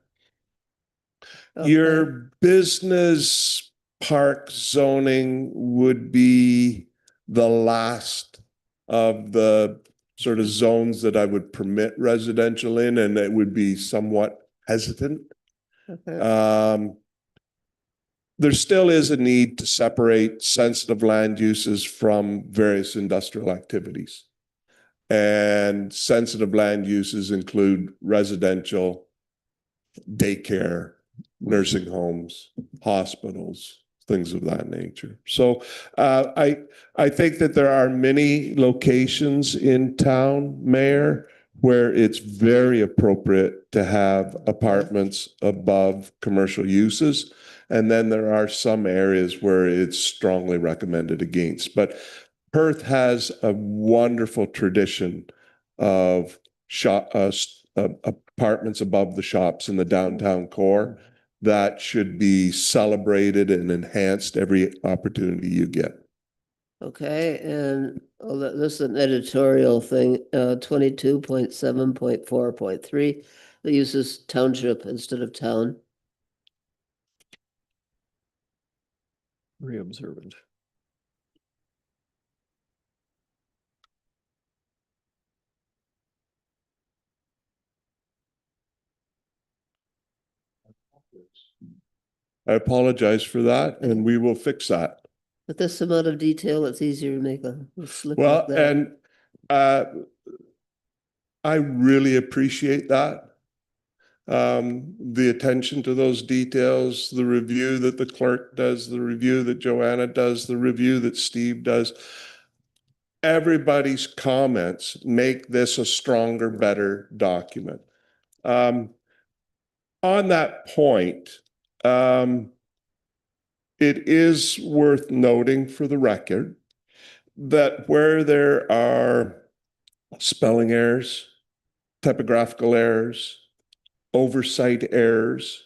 S5: Okay.
S3: Your business park zoning would be the last of the sort of zones that I would permit residential in, and it would be somewhat hesitant.
S5: Okay.
S3: There still is a need to separate sensitive land uses from various industrial activities. And sensitive land uses include residential, daycare, nursing homes, hospitals, things of that nature. So I think that there are many locations in town, Mayor, where it's very appropriate to have apartments above commercial uses. And then there are some areas where it's strongly recommended against. But Perth has a wonderful tradition of apartments above the shops in the downtown core that should be celebrated and enhanced every opportunity you get.
S5: Okay, and this is an editorial thing, 22.7.4.3, that uses township instead of town.
S1: Very observant.
S3: I apologize for that, and we will fix that.
S5: With this amount of detail, it's easier to make a slip
S3: Well,
S5: like that.
S3: and I really appreciate that. The attention to those details, the review that the clerk does, the review that Joanna does, the review that Steve does. Everybody's comments make this a stronger, better document. On that point, it is worth noting for the record that where there are spelling errors, typographical errors, oversight errors,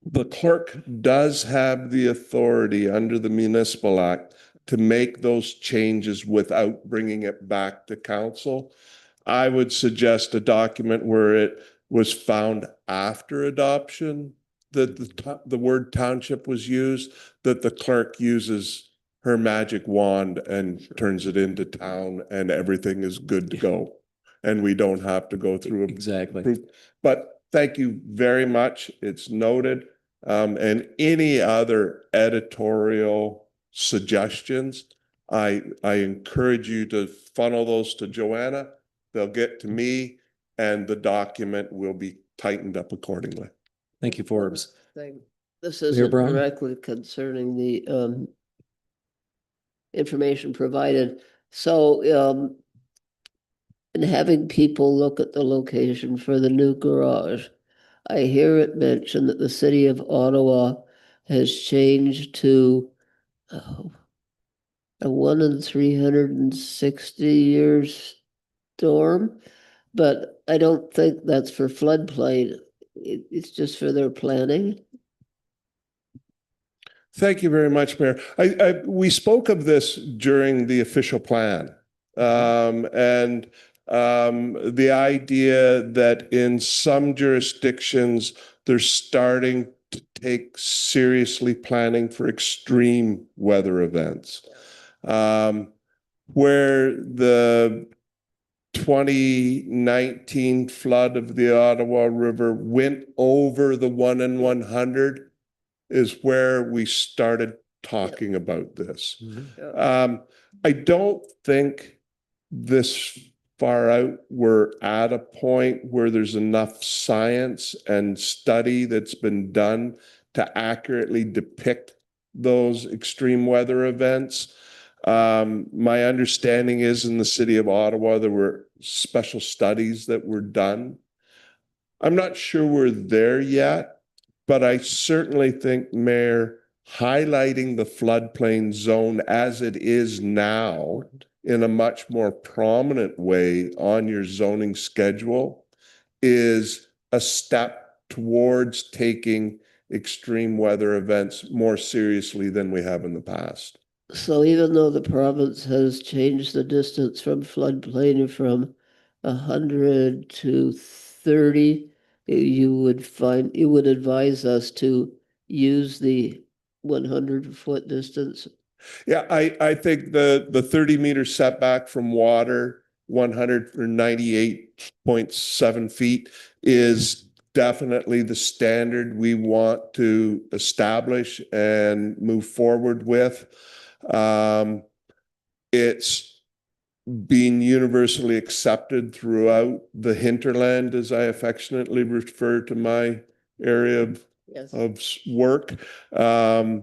S3: the clerk does have the authority under the Municipal Act to make those changes without bringing it back to council. I would suggest a document where it was found after adoption that the word township was used, that the clerk uses her magic wand and turns it into town and everything is good to go. And we don't have to go through
S1: Exactly.
S3: But thank you very much. It's noted. And any other editorial suggestions, I encourage you to funnel those to Joanna. They'll get to me and the document will be tightened up accordingly.
S1: Thank you, Forbes.
S5: This
S1: Mayor
S5: isn't
S1: Brown?
S5: directly concerning the information provided. So in having people look at the location for the new garage, I hear it mentioned that the city of Ottawa has changed to a 1 in 360 years storm, but I don't think that's for floodplain. It's just for their planning.
S3: Thank you very much, Mayor. We spoke of this during the official plan. And the idea that in some jurisdictions, they're starting to take seriously planning for extreme weather events. Where the 2019 flood of the Ottawa River went over the 1 in 100 is where we started talking about this. I don't think this far out we're at a point where there's enough science and study that's been done to accurately depict those extreme weather events. My understanding is in the city of Ottawa, there were special studies that were done. I'm not sure we're there yet, but I certainly think, Mayor, highlighting the floodplain zone as it is now in a much more prominent way on your zoning schedule is a step towards taking extreme weather events more seriously than we have in the past.
S5: So even though the province has changed the distance from floodplain from 100 to 30, you would advise us to use the 100-foot distance.
S3: Yeah, I think the 30-meter setback from water, 198.7 feet is definitely the standard we want to establish and move forward with. It's being universally accepted throughout the hinterland, as I affectionately refer to my area
S5: Yes.
S3: of work. And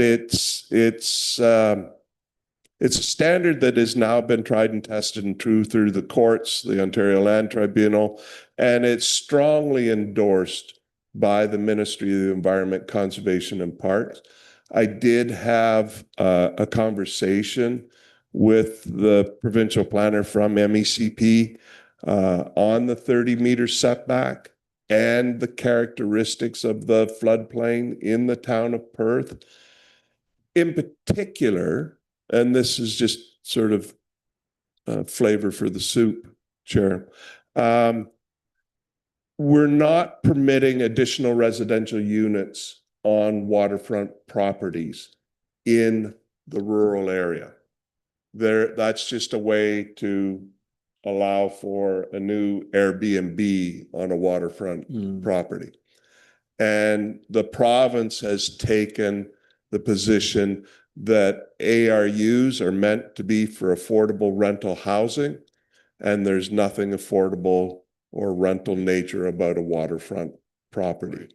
S3: it's a standard that has now been tried and tested and true through the courts, the Ontario Land Tribunal, and it's strongly endorsed by the Ministry of the Environment, Conservation and Parks. I did have a conversation with the provincial planner from MECP on the 30-meter setback and the characteristics of the floodplain in the town of Perth. In particular, and this is just sort of flavor for the soup, Chair, we're not permitting additional residential units on waterfront properties in the rural area. That's just a way to allow for a new Airbnb on a waterfront property. And the province has taken the position that ARUs are meant to be for affordable rental housing, and there's nothing affordable or rental nature about a waterfront property.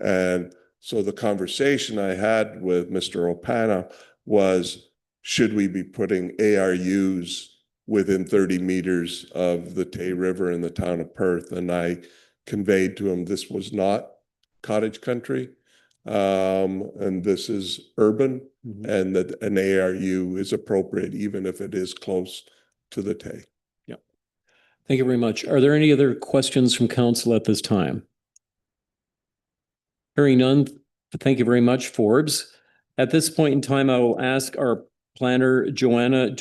S3: And so the conversation I had with Mr. Opana was, should we be putting ARUs within 30 meters of the Tay River in the town of Perth? And I conveyed to him this was not cottage country, and this is urban, and that an ARU is appropriate even if it is close to the Tay.
S1: Yeah. Thank you very much. Are there any other questions from council at this time? Hearing none, thank you very much, Forbes. At this point in time, I will ask our planner, Joanna,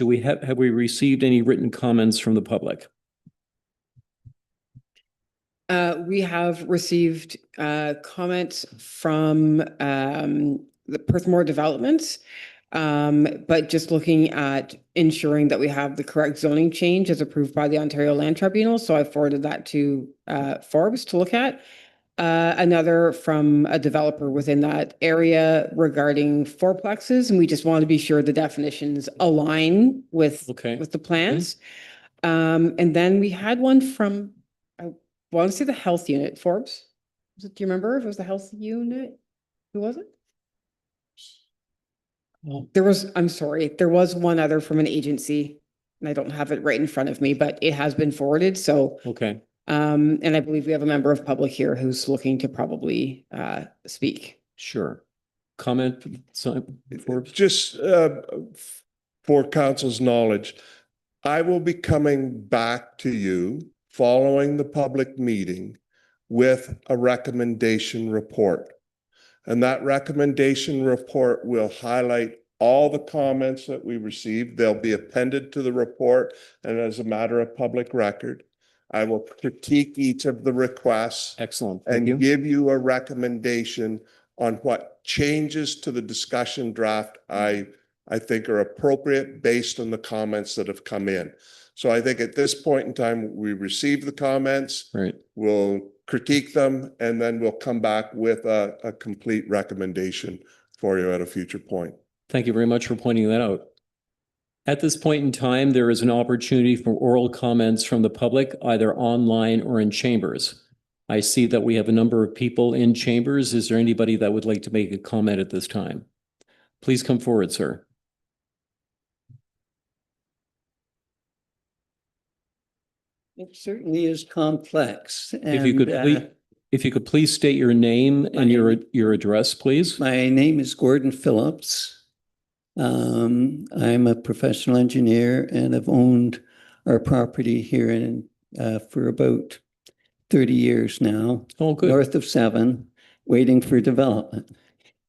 S1: have we received any written comments from the public?
S7: We have received comments from the Perthmore Developments, but just looking at ensuring that we have the correct zoning change as approved by the Ontario Land Tribunal. So I forwarded that to Forbes to look at. Another from a developer within that area regarding fourplexes, and we just want to be sure the definitions align with the plans. And then we had one from, I want to say the health unit. Forbes, do you remember if it was the health unit? Who was it? I'm sorry, there was one other from an agency, and I don't have it right in front of me, but it has been forwarded. So
S1: okay.
S7: And I believe we have a member of public here who's looking to probably speak.
S1: Sure. Comment, Forbes?
S3: Just for council's knowledge, I will be coming back to you following the public meeting with a recommendation report. And that recommendation report will highlight all the comments that we received. They'll be appended to the report, and as a matter of public record, I will critique each of the requests.
S1: Excellent.
S3: And give you a recommendation on what changes to the discussion draft I think are appropriate based on the comments that have come in. So I think at this point in time, we receive the comments,
S1: right.
S3: We'll critique them, and then we'll come back with a complete recommendation for you at a future point.
S1: Thank you very much for pointing that out. At this point in time, there is an opportunity for oral comments from the public, either online or in chambers. I see that we have a number of people in chambers. Is there anybody that would like to make a comment at this time? Please come forward, sir.
S9: It certainly is complex.
S1: If you could please state your name and your address, please.
S9: My name is Gordon Phillips. I'm a professional engineer and have owned our property here for about 30 years now.
S1: Oh, good.
S9: North of 7, waiting for development.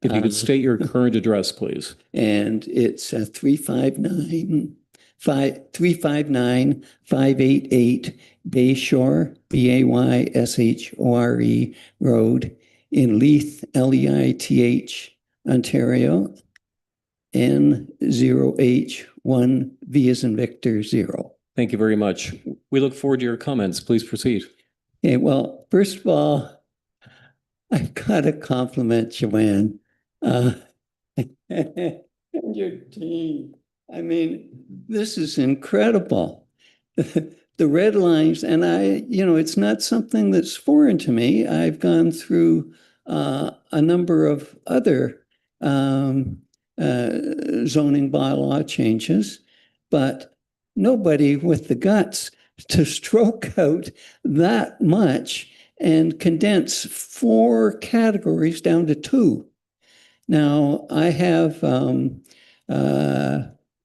S1: If you could state your current address, please.
S9: And it's 359-588 Bayshore, Bayshore Road in Leith, Leith, Ontario, N0H1 V as in Victor 0.
S1: Thank you very much. We look forward to your comments. Please proceed.
S9: Okay, well, first of all, I've got to compliment Joanne. And your team. I mean, this is incredible. The red lines, and it's not something that's foreign to me. I've gone through a number of other zoning bylaw changes, but nobody with the guts to stroke out that much and condense 4 categories down to 2. Now, I have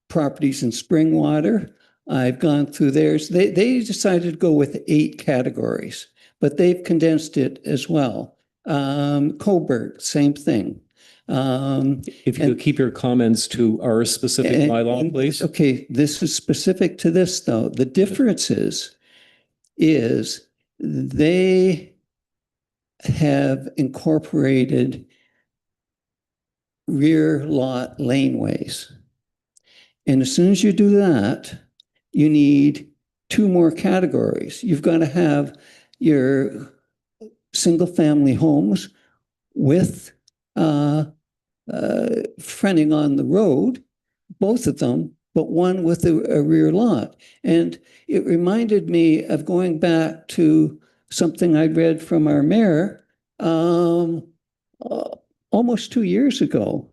S9: properties in Springwater. I've gone through theirs. They decided to go with 8 categories, but they've condensed it as well. Coburg, same thing.
S1: If you could keep your comments to our specific bylaw, please.
S9: Okay, this is specific to this, though. The difference is they have incorporated rear lot laneways. And as soon as you do that, you need 2 more categories. You've got to have your single family homes with fronting on the road, both of them, but one with a rear lot. And it reminded me of going back to something I read from our mayor almost 2 years ago,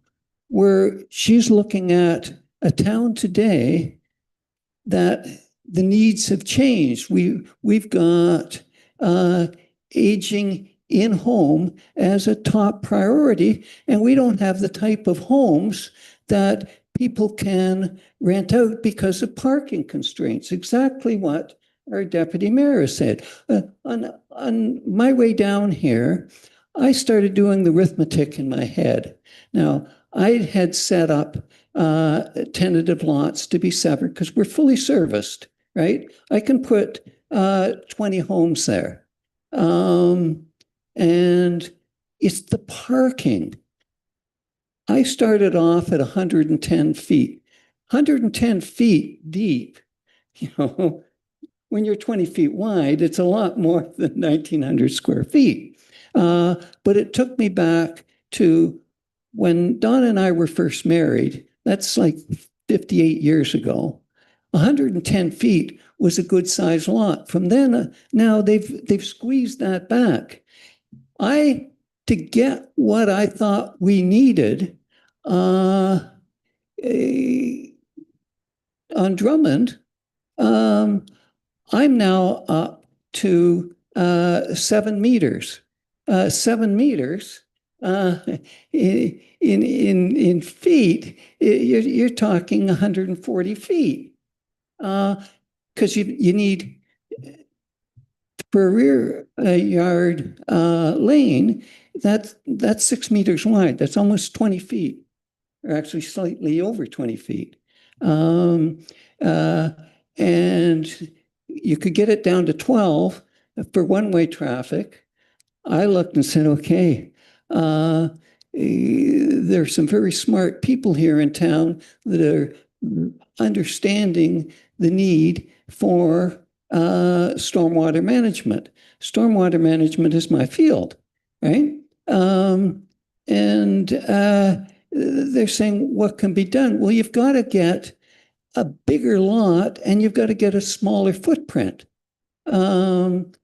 S9: where she's looking at a town today that the needs have changed. We've got aging in home as a top priority, and we don't have the type of homes that people can rent out because of parking constraints. Exactly what our deputy mayor said. On my way down here, I started doing the arithmetic in my head. Now, I had set up tentative lots to be severed because we're fully serviced, right? I can put 20 homes there. And it's the parking. I started off at 110 feet. 110 feet deep, when you're 20 feet wide, it's a lot more than 1,900 square feet. But it took me back to when Don and I were first married. That's like 58 years ago. 110 feet was a good size lot. From then, now they've squeezed that back. To get what I thought we needed on Drummond, I'm now up to 7 meters. 7 meters in feet, you're talking 140 feet. Because you need, for a rear yard lane, that's 6 meters wide. That's almost 20 feet, or actually slightly over 20 feet. And you could get it down to 12 for one-way traffic. I looked and said, okay, there's some very smart people here in town that are understanding the need for stormwater management. Stormwater management is my field, right? And they're saying, what can be done? Well, you've got to get a bigger lot and you've got to get a smaller footprint. And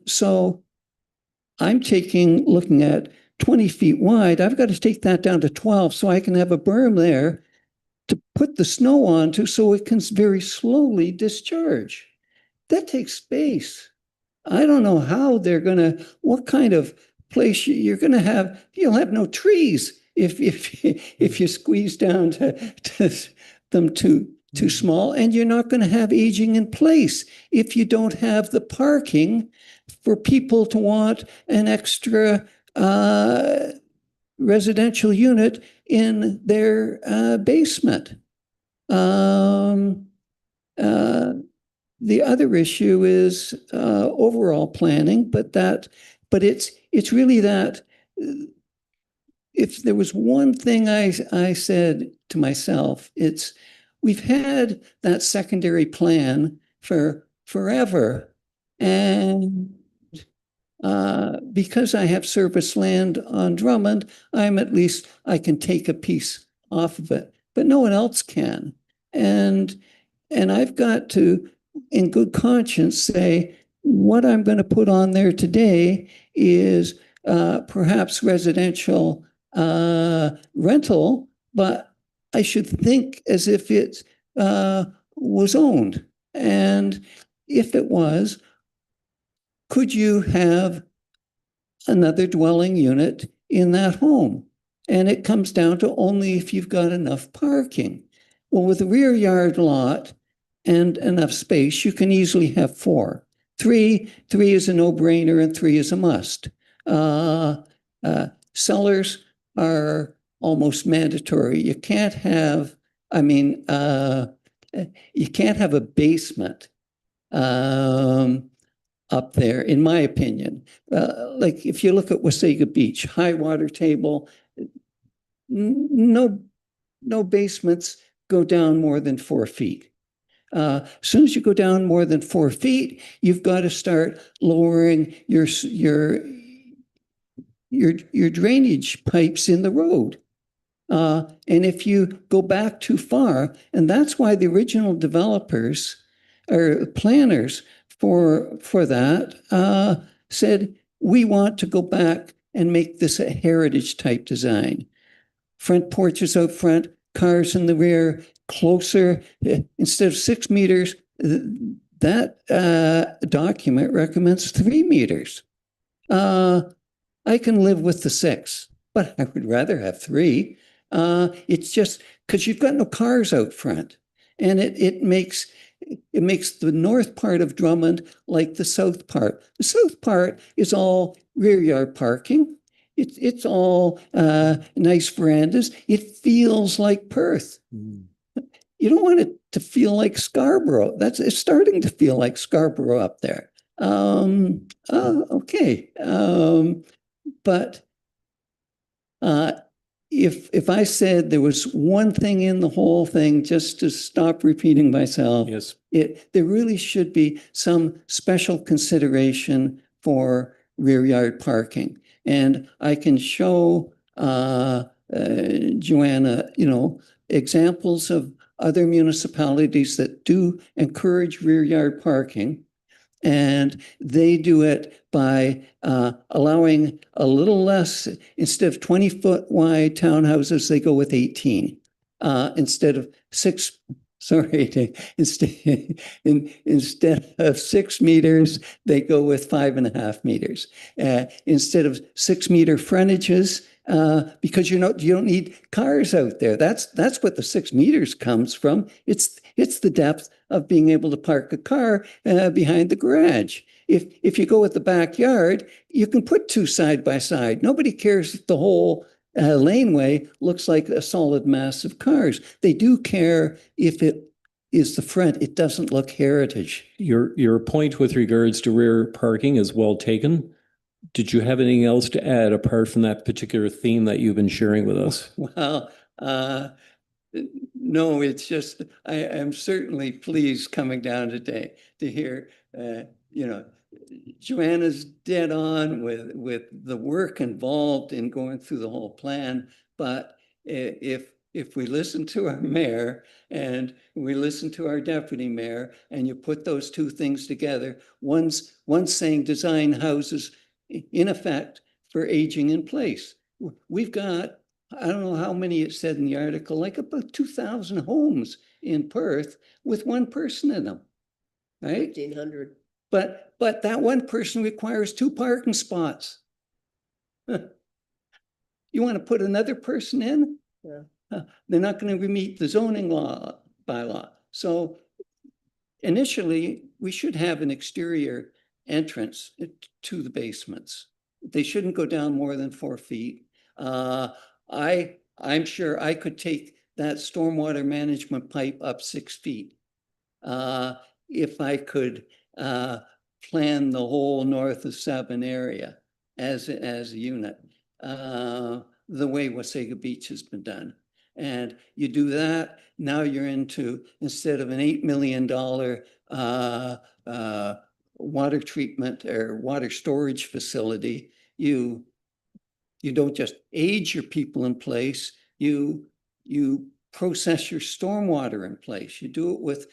S9: so I'm looking at 20 feet wide. I've got to take that down to 12 so I can have a berm there to put the snow onto so it can very slowly discharge. That takes space. I don't know how what kind of place you're going to have. You'll have no trees if you squeeze down to them too small, and you're not going to have aging in place if you don't have the parking for people to want an extra residential unit in their basement. The other issue is overall planning, but it's really that if there was one thing I said to myself, it's we've had that secondary plan for forever. And because I have service land on Drummond, I can take a piece off of it, but no one else can. And I've got to, in good conscience, say what I'm going to put on there today is perhaps residential rental, but I should think as if it was owned. And if it was, could you have another dwelling unit in that home? And it comes down to only if you've got enough parking. Well, with a rear yard lot and enough space, you can easily have 4. 3 is a no-brainer and 3 is a must. Cellars are almost mandatory. You can't have, you can't have a basement up there, in my opinion. Like if you look at Wasaga Beach, high water table, no basements go down more than 4 feet. As soon as you go down more than 4 feet, you've got to start lowering your drainage pipes in the road. And if you go back too far, and that's why the original developers or planners for that said, we want to go back and make this a heritage type design. Front porches out front, cars in the rear, closer, instead of 6 meters, that document recommends 3 meters. I can live with the 6, but I would rather have 3. It's just because you've got no cars out front, and it makes the north part of Drummond like the south part. The south part is all rear yard parking. It's all nice verandas. It feels like Perth. You don't want it to feel like Scarborough. It's starting to feel like Scarborough up there. Okay. But if I said there was one thing in the whole thing, just to stop repeating myself,
S1: Yes.
S9: there really should be some special consideration for rear yard parking. And I can show Joanna, examples of other municipalities that do encourage rear yard parking. And they do it by allowing a little less, instead of 20-foot wide townhouses, they go with 18. Instead of 6 meters, they go with 5.5 meters. Instead of 6 meter frontages, because you don't need cars out there. That's what the 6 meters comes from. It's the depth of being able to park a car behind the garage. If you go with the backyard, you can put 2 side by side. Nobody cares if the whole laneway looks like a solid mass of cars. They do care if it is the front. It doesn't look heritage.
S1: Your point with regards to rear parking is well taken. Did you have anything else to add apart from that particular theme that you've been sharing with us?
S9: Well, no, it's just I am certainly pleased coming down today to hear, Joanna's dead on with the work involved in going through the whole plan. But if we listen to our mayor and we listen to our deputy mayor, and you put those 2 things together, one's saying design houses in effect for aging in place. We've got, I don't know how many it said in the article, like about 2,000 homes in Perth with 1 person in them, right?
S5: 1,500.
S9: But that 1 person requires 2 parking spots. You want to put another person in?
S5: Yeah.
S9: They're not going to meet the zoning bylaw. So initially, we should have an exterior entrance to the basements. They shouldn't go down more than 4 feet. I'm sure I could take that stormwater management pipe up 6 feet. If I could, plan the whole north of 7 area as a unit, the way Wasaga Beach has been done. And you do that, now you're into, instead of an $8 million, water treatment or water storage facility, you don't just age your people in place, you process your stormwater in place. You do it with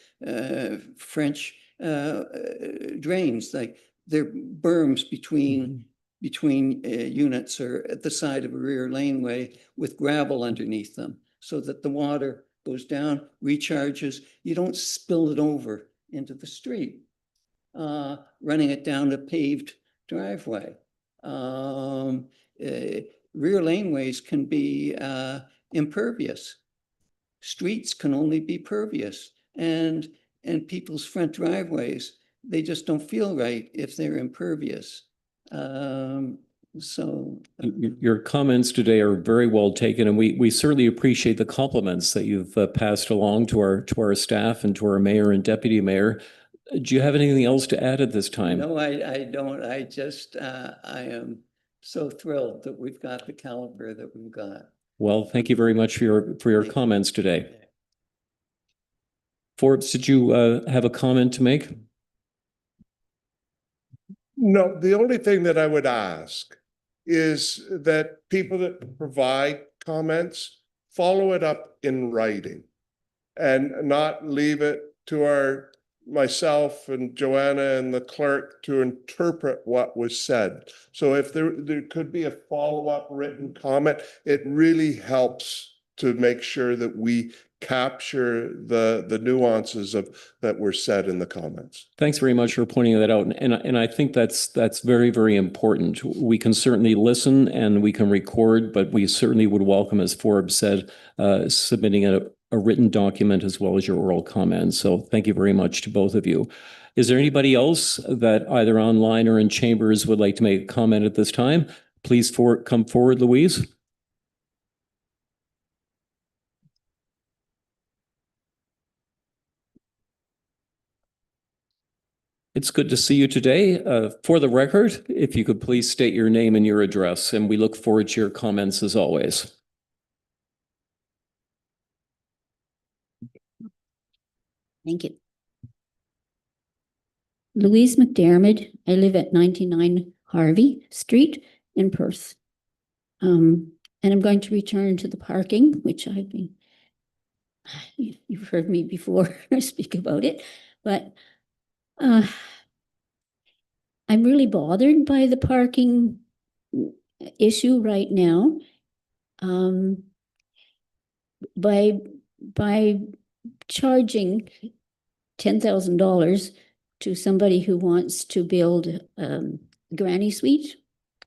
S9: French drains, like they're berms between units or at the side of a rear laneway with gravel underneath them, so that the water goes down, recharges. You don't spill it over into the street, running it down a paved driveway. Rear laneways can be impervious. Streets can only be pervious, and people's front driveways, they just don't feel right if they're impervious.
S1: Your comments today are very well taken, and we certainly appreciate the compliments that you've passed along to our staff and to our mayor and deputy mayor. Do you have anything else to add at this time?
S9: No, I don't. I just, I am so thrilled that we've got the caliber that we've got.
S1: Well, thank you very much for your comments today. Forbes, did you have a comment to make?
S3: No, the only thing that I would ask is that people that provide comments follow it up in writing and not leave it to myself and Joanna and the clerk to interpret what was said. So if there could be a follow-up written comment, it really helps to make sure that we capture the nuances that were said in the comments.
S1: Thanks very much for pointing that out. And I think that's very, very important. We can certainly listen and we can record, but we certainly would welcome, as Forbes said, submitting a written document as well as your oral comments. So thank you very much to both of you. Is there anybody else that either online or in chambers would like to make a comment at this time? Please come forward, Louise. It's good to see you today. For the record, if you could please state your name and your address, and we look forward to your comments as always.
S10: Thank you. Louise McDermott. I live at 99 Harvey Street in Perth. And I'm going to return to the parking, which you've heard me before speak about it, but I'm really bothered by the parking issue right now. By charging $10,000 to somebody who wants to build a granny suite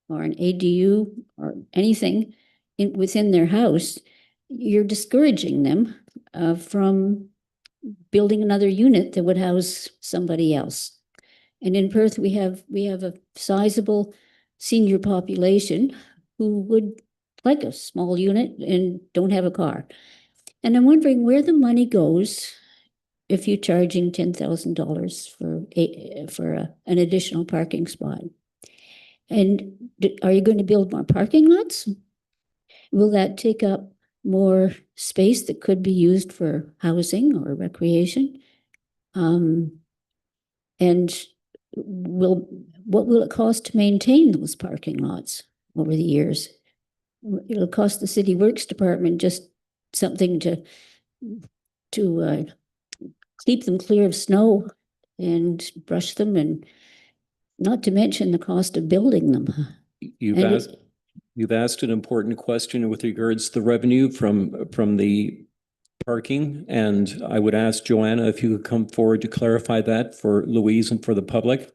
S10: or an ADU or anything within their house, you're discouraging them from building another unit that would house somebody else. And in Perth, we have a sizable senior population who would like a small unit and don't have a car. And I'm wondering where the money goes if you're charging $10,000 for an additional parking spot. And are you going to build more parking lots? Will that take up more space that could be used for housing or recreation? And what will it cost to maintain those parking lots over the years? It'll cost the City Works Department just something to keep them clear of snow and brush them, and not to mention the cost of building them.
S1: You've asked an important question with regards to the revenue from the parking, and I would ask Joanna if you could come forward to clarify that for Louise and for the public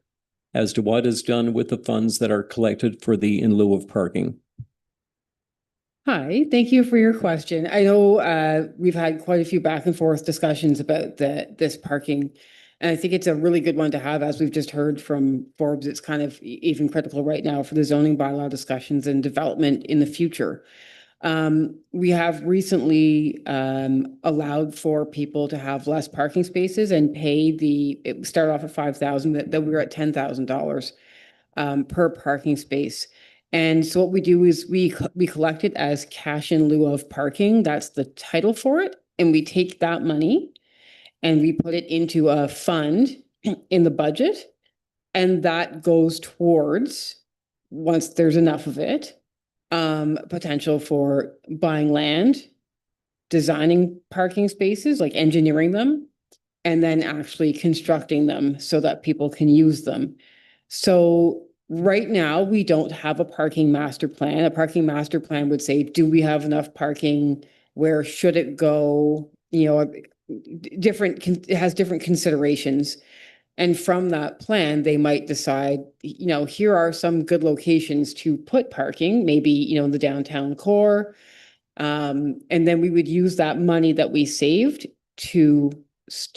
S1: as to what is done with the funds that are collected for the in lieu of parking.
S7: Hi, thank you for your question. I know we've had quite a few back and forth discussions about this parking And I think it's a really good one to have, as we've just heard from Forbes. It's kind of even critical right now for the zoning bylaw discussions and development in the future. We have recently allowed for people to have less parking spaces and pay it started off at 5,000, that we were at $10,000 per parking space. And so what we do is we collect it as cash in lieu of parking. That's the title for it. And we take that money and we put it into a fund in the budget. And that goes towards, once there's enough of it, potential for buying land, designing parking spaces, like engineering them, and then actually constructing them so that people can use them. So right now, we don't have a parking master plan. A parking master plan would say, do we have enough parking? Where should it go? You know, it has different considerations. And from that plan, they might decide, you know, here are some good locations to put parking, maybe, you know, in the downtown core. And then we would use that money that we saved to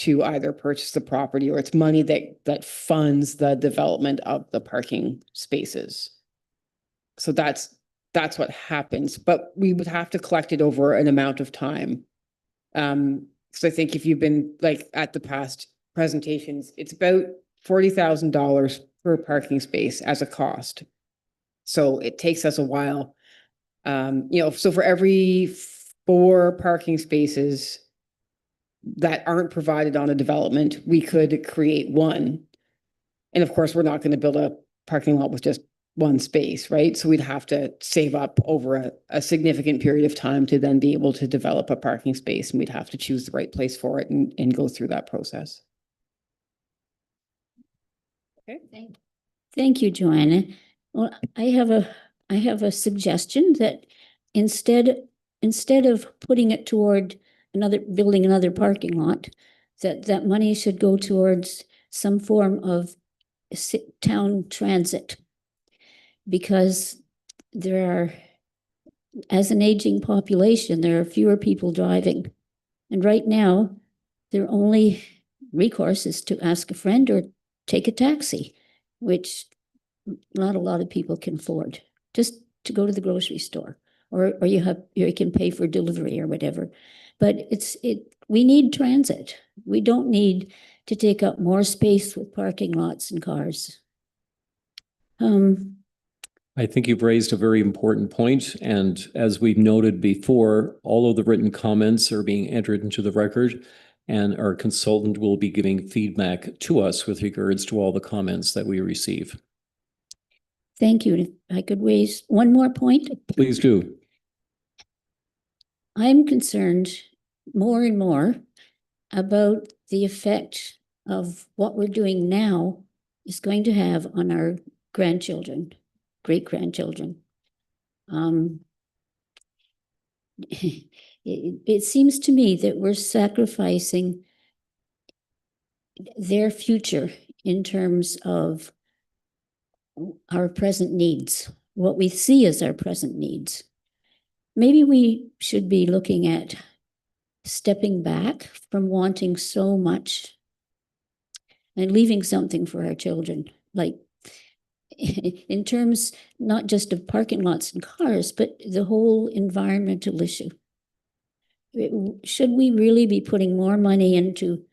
S7: either purchase the property, or it's money that funds the development of the parking spaces. So that's what happens, but we would have to collect it over an amount of time. So I think if you've been like at the past presentations, it's about $40,000 per parking space as a cost. So it takes us a while. You know, so for every 4 parking spaces that aren't provided on a development, we could create 1. And of course, we're not going to build a parking lot with just 1 space, right? So we'd have to save up over a significant period of time to then be able to develop a parking space, and we'd have to choose the right place for it and go through that process. Okay.
S10: Thank you, Joanna. Well, I have a suggestion that instead of putting it toward building another parking lot, that money should go towards some form of town transit. Because as an aging population, there are fewer people driving. And right now, their only recourse is to ask a friend or take a taxi, which not a lot of people can afford, just to go to the grocery store, or you can pay for delivery or whatever. But we need transit. We don't need to take up more space with parking lots and cars.
S1: I think you've raised a very important point, and as we've noted before, all of the written comments are being entered into the record, and our consultant will be giving feedback to us with regards to all the comments that we receive.
S10: Thank you. If I could raise one more point.
S1: Please do.
S10: I'm concerned more and more about the effect of what we're doing now is going to have on our grandchildren, great-grandchildren. It seems to me that we're sacrificing their future in terms of our present needs, what we see as our present needs. Maybe we should be looking at stepping back from wanting so much and leaving something for our children, like in terms not just of parking lots and cars, but the whole environmental issue. Should we really be putting more money into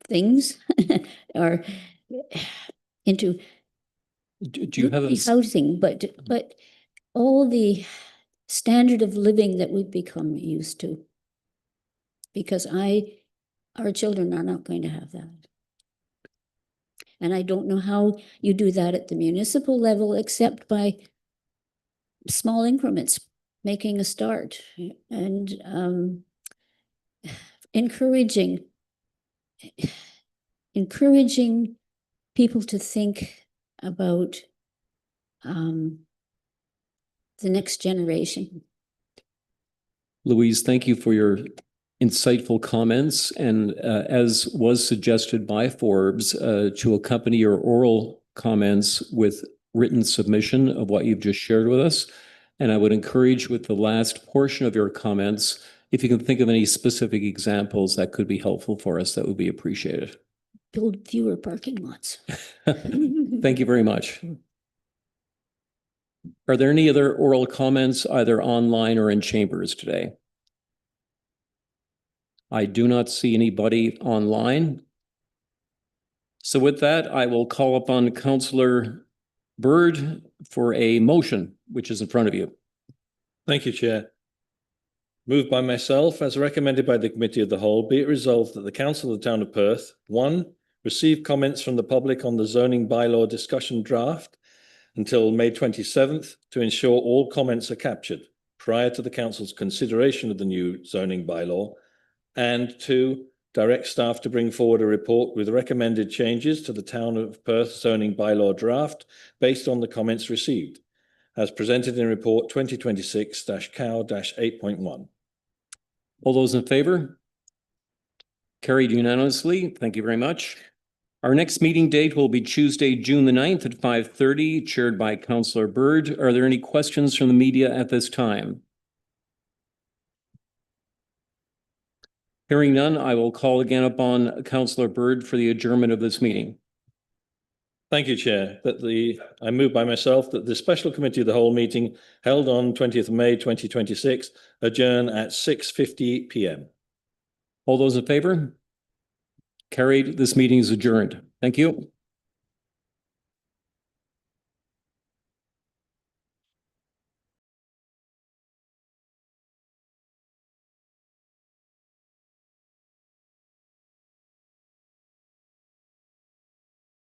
S10: things or into
S1: Do you have a
S10: housing, but all the standard of living that we've become used to? Because our children are not going to have that. And I don't know how you do that at the municipal level, except by small increments, making a start and encouraging people to think about the next generation.
S1: Louise, thank you for your insightful comments. And as was suggested by Forbes, to accompany your oral comments with written submission of what you've just shared with us. And I would encourage with the last portion of your comments, If you can think of any specific examples that could be helpful for us, that would be appreciated.
S10: Build fewer parking lots.
S1: Thank you very much. Are there any other oral comments either online or in chambers today? I do not see anybody online. So with that, I will call upon Councillor Byrd for a motion, which is in front of you.
S4: Thank you, Chair. Moved by myself, as recommended by the Committee of the Whole, be it resolved that the Council of the Town of Perth, 1, receive comments from the public on the zoning bylaw discussion draft until May 27th to ensure all comments are captured prior to the Council's consideration of the new zoning bylaw, and 2, direct staff to bring forward a report with recommended changes to the Town of Perth zoning bylaw draft based on the comments received, as presented in Report 2026-COW-8.1.
S1: All those in favor? Carried unanimously. Thank you very much. Our next meeting date will be Tuesday, June the 9th at 5:30, chaired by Councillor Byrd. Are there any questions from the media at this time? Hearing none, I will call again upon Councillor Byrd for the adjournment of this meeting.
S4: Thank you, Chair. I move by myself that the Special Committee of the Whole meeting held on 20th of May 2026 adjourn at 6:50 p.m.
S1: All those in favor? Carried. This meeting is adjourned. Thank you.